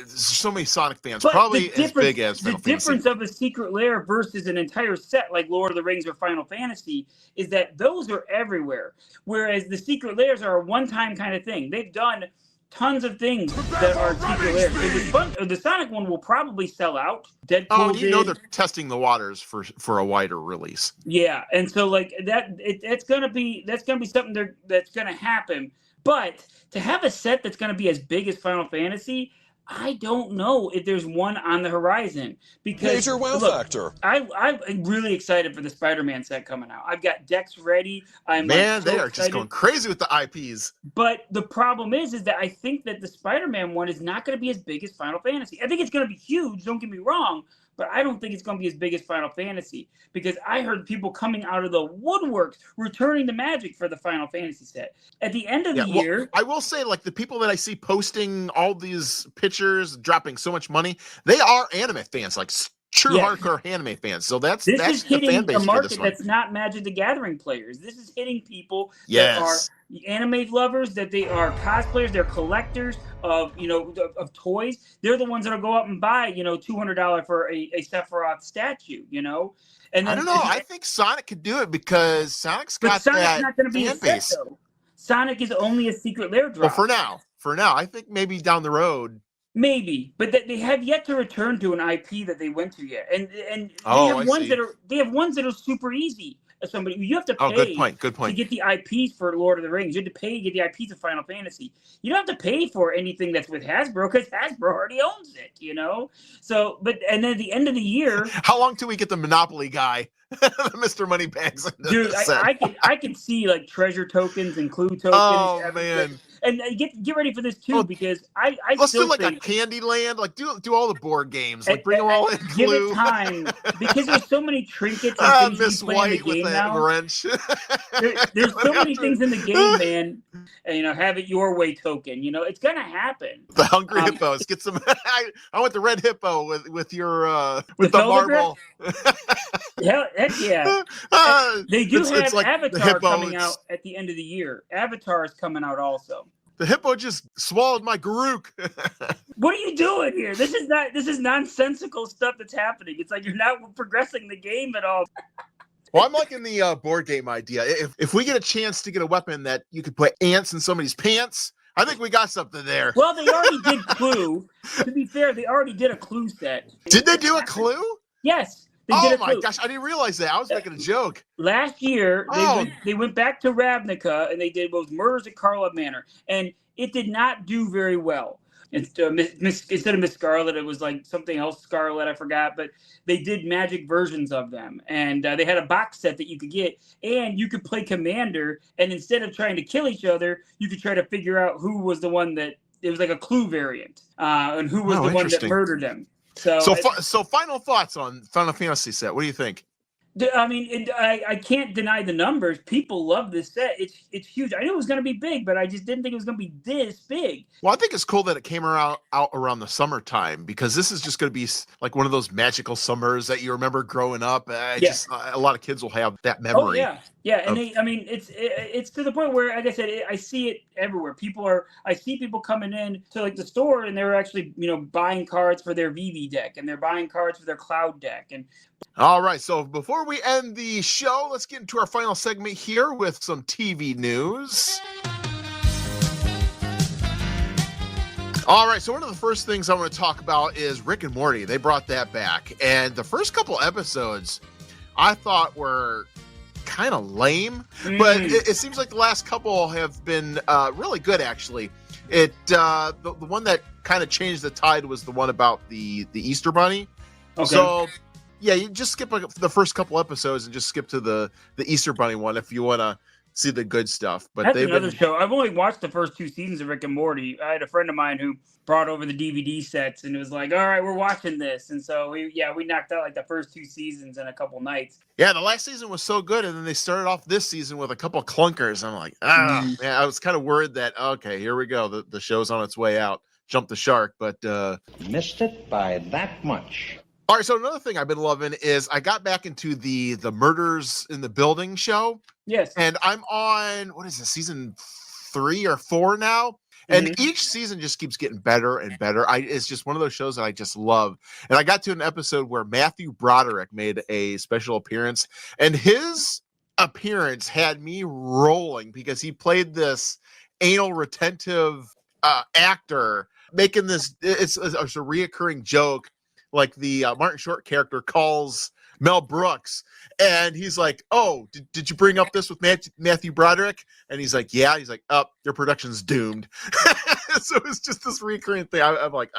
So many Sonic fans, but probably as big as Final the difference Fantasy. of a Secret Lair versus an entire set like Lord of the Rings or Final Fantasy is that those are everywhere, whereas the Secret Lairs are a one-time kind of thing. They've done tons of things that are Secret Lairs. So the Sonic one will probably sell out. Deadpool they're testing the waters for a wider release. Yeah, and so like that's gonna be something that's gonna happen. But to have a set that's gonna be as big as Final Fantasy, I don't know if there's one on the horizon because major wow factor. I'm really excited for the Spider-Man set coming out. I've got decks ready. They are just going crazy with the IPs. But the problem is that I think that the Spider-Man one is not going to be as big as Final Fantasy. I think it's going to be huge. Don't get me wrong. But I don't think it's going to be as big as Final Fantasy because I heard people coming out of the woodworks returning to Magic for the Final Fantasy set. At the end of the year... I will say, like, the people that I see posting all these pictures, dropping so much money, they are anime fans, like true hardcore anime fans. So that's is the hitting fan base a for market this one. that's not Magic the Gathering players. This is hitting people that are anime lovers, that they are cosplayers, they're collectors of of toys. They're the ones that'll go up and buy $200 for a Sephiroth statue. And then, I don't know. I think Sonic could do it because Sonic's got Sonic's that not going to be fan a set, base. though. Sonic is only a Secret Lair drop. Well, for now, I think maybe down the road. Maybe, but they have yet to return to an IP that they went to yet, and they have ones that are super easy. Somebody you have to pay. Good point. To get the IPs for Lord of the Rings, you have to pay to get the IPs of Final Fantasy. You don't have to pay for anything that's with Hasbro because Hasbro already owns it. So, and then at the end of the year, how long till we get the Monopoly guy, Mr. Moneybags? Dude, I can see like treasure tokens and clue tokens. Oh man. And get ready for this too because let's still do like think, a Candyland, like do all the board games, like bring them all in. Give Clue. it time because there's so many trinkets and things Miss you play in the White game with now. a wrench. There's so many things in the game, man. And, have it your way token. It's gonna happen. The hungry hippos. Get some. I want the red hippo with your with the marble. Heck yeah. They do have like Avatar coming out at the end of the year. Avatar is coming out also. The hippo just swallowed my Garuk. What are you doing here? This is nonsensical stuff that's happening. It's like you're not progressing the game at all. Well, I'm liking the board game idea. If we get a chance to get a weapon that you could put ants in somebody's pants, I think we got something there. Well, they already did Clue. To be fair, they already did a Clue set. Did they do a Clue? Yes. Oh my gosh, I didn't realize that. I was making a joke. Last year, they went back to Ravnica and they did both Murders at Karlov Manor, and it did not do very well. Instead of Miss Scarlet, it was like something else, Scarlet, I forgot. But they did Magic versions of them, and they had a box set that you could get, and you could play Commander. And instead of trying to kill each other, you could try to figure out who was the one that it was like a Clue variant, and who was the one that murdered them. So final thoughts on Final Fantasy set. What do you think? I mean, I can't deny the numbers. People love this set. It's huge. I knew it was going to be big, but I just didn't think it was going to be this big. Well, I think it's cool that it came out around the summertime because this is just going to be like one of those magical summers that you remember growing up. Just a lot of kids will have that memory. Oh yeah, and it's to the point where, like I said, I see it everywhere. I see people coming in to like the store and they're actually buying cards for their VV deck and they're buying cards for their Cloud deck and. All right, so before we end the show, let's get into our final segment here with some TV news. All right, so one of the first things I want to talk about is Rick and Morty. They brought that back, and the first couple episodes I thought were kind of lame, but it seems like the last couple have been really good, actually. The one that kind of changed the tide was the one about the Easter Bunny. Okay. So, yeah, you just skip the first couple episodes and just skip to the Easter Bunny one if you want to see the good stuff. But That's another show. I've only watched the first 2 seasons of Rick and Morty. I had a friend of mine who brought over the DVD sets and it was like, all right, we're watching this. And so we knocked out like the first 2 seasons in a couple nights. Yeah, the last season was so good, and then they started off this season with a couple of clunkers. I'm like, man, I was kind of worried that, okay, here we go. The show's on its way out. Jump the shark, but missed it by that much. All right, so another thing I've been loving is I got back into the Murders in the Building show. Yes. And I'm on, what is this, season 3 or 4 now? And each season just keeps getting better and better. It's just one of those shows that I just love. And I got to an episode where Matthew Broderick made a special appearance. And his appearance had me rolling because he played this anal retentive actor making this, it's a reoccurring joke. Like the Martin Short character calls Mel Brooks and he's like, oh, did you bring up this with Matthew Broderick? And he's like, yeah. He's like, oh, your production's doomed. So it's just this recurring thing. I'm like,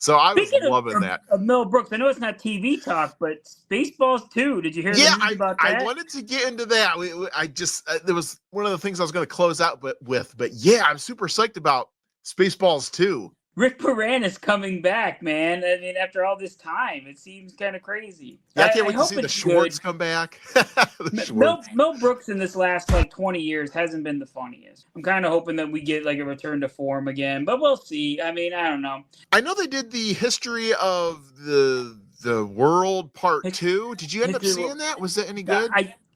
so I was loving that. Of Mel Brooks, I know it's not TV talk, but Spaceballs 2. Did you hear about that? I wanted to get into that. I just, there was one of the things I was going to close out with, but yeah, I'm super psyched about Spaceballs 2. Rick Moranis coming back, man. I mean, after all this time, it seems kind of crazy. Yeah, I can't wait to see the Schwartz come back. Mel Brooks in this last 20 years hasn't been the funniest. I'm kind of hoping that we get a return to form again, but we'll see. I mean, I don't know. I know they did the history of the world part 2. Did you end up seeing that? Was that any good?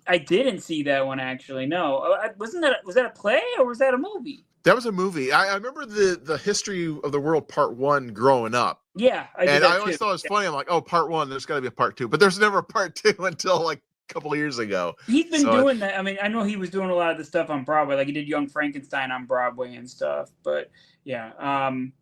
I didn't see that one actually. No, was that a play or was that a movie? That was a movie. I remember the history of the world part 1 growing up. Yeah. I always thought it was funny. I'm like, oh, part 1, there's got to be a part 2. But there's never a part 2 until a couple of years ago. He's been doing that. I mean, I know he was doing a lot of the stuff on Broadway. Like he did Young Frankenstein on Broadway and stuff. But yeah. I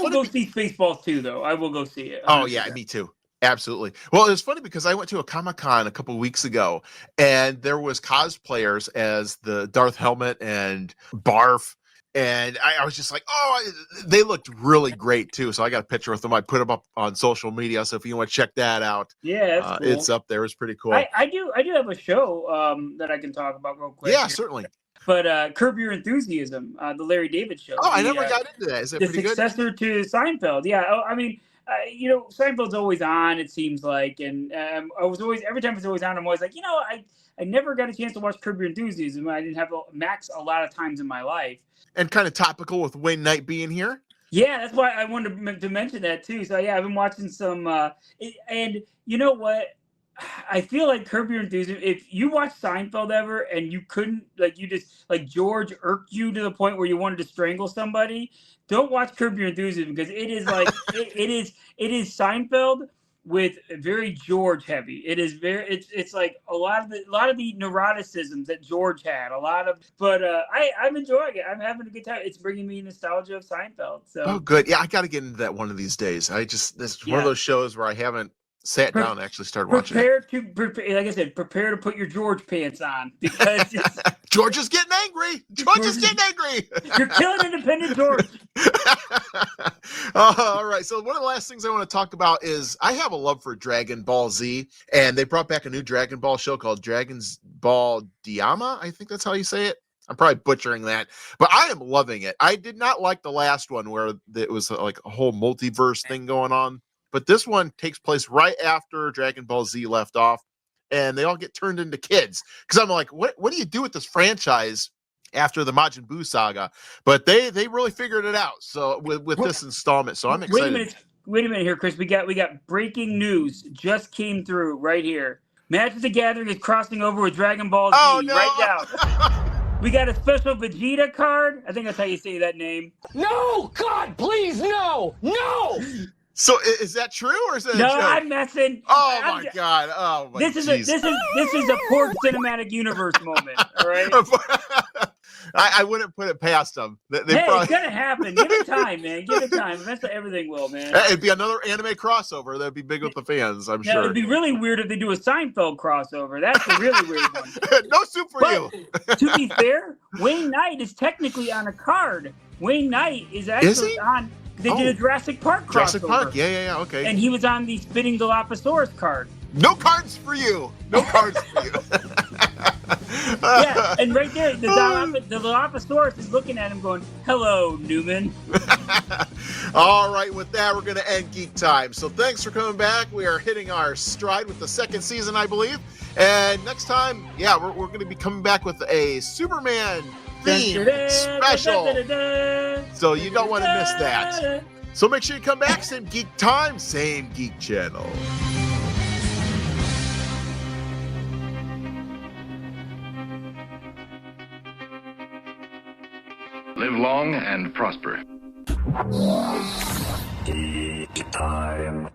will go see Spaceballs 2, though. I will go see it. Oh, yeah, me too. Absolutely. Well, it was funny because I went to a Comic-Con a couple of weeks ago and there was cosplayers as the Darth Helmet and Barf. And I was just like, oh, they looked really great too. So I got a picture with them. I put them up on social media. So if you want to check that out, yeah, that's cool. It's up there. It's pretty cool. I do have a show that I can talk about real quick. Yeah, certainly. But Curb Your Enthusiasm, the Larry David show. Oh, I never got into that. Is it pretty good? The successor to Seinfeld. Yeah. I mean, Seinfeld's always on, it seems like. And every time it's always on, I'm always like, I never got a chance to watch Curb Your Enthusiasm. I didn't have Max a lot of times in my life. And kind of topical with Wayne Knight being here. Yeah, that's why I wanted to mention that too. So yeah, I've been watching some, and you know what? I feel like Curb Your Enthusiasm. If you watch Seinfeld ever and you couldn't, George irked you to the point where you wanted to strangle somebody, don't watch Curb Your Enthusiasm because it is like it is Seinfeld with very George heavy. It is it's like a lot of the neuroticisms that George had, but I'm enjoying it. I'm having a good time. It's bringing me nostalgia of Seinfeld. So oh, good. Yeah, I got to get into that one of these days. This is one of those shows where I haven't sat down and actually started watching it. Like I said, prepare to put your George pants on because George is getting angry. George is getting angry. You're killing independent George. All right. So one of the last things I want to talk about is I have a love for Dragon Ball Z, and they brought back a new Dragon Ball show called Dragon Ball Daima. I think that's how you say it. I'm probably butchering that, but I am loving it. I did not like the last one where it was like a whole multiverse thing going on, but this one takes place right after Dragon Ball Z left off, and they all get turned into kids. Because I'm like, what do you do with this franchise after the Majin Buu saga? But they really figured it out. So with this installment, so I'm excited. Wait a minute here, Chris. We got breaking news just came through right here. Magic the Gathering is crossing over with Dragon Ball Z right now. We got a special Vegeta card. I think that's how you say that name. No, God, please, no. So is that true or is that a no? joke? I'm messing. Oh my God! Oh my. This is a poor cinematic universe moment. All right. I wouldn't put it past them. It's gonna happen. Give it time, man. Give it time. Eventually, everything will, man. It'd be another anime crossover. That'd be big with the fans, I'm sure. It'd be really weird if they do a Seinfeld crossover. That's the really weird one. No soup for you. To be fair, Wayne Knight is technically on a card. Wayne Knight is actually on. They did a Jurassic Park crossover. Jurassic Park, yeah, okay. And he was on the spinning Dilophosaurus card. No cards for you. No cards for you. Yeah, and right there, the Dilophosaurus is looking at him going, "Hello, Newman." All right, with that, we're going to end Geek Time. So thanks for coming back. We are hitting our stride with the second season, I believe. And next time, we're going to be coming back with a Superman theme special. So you don't want to miss that. So make sure you come back. Same Geek Time, same Geek Channel. Live long and prosper. Geek Time.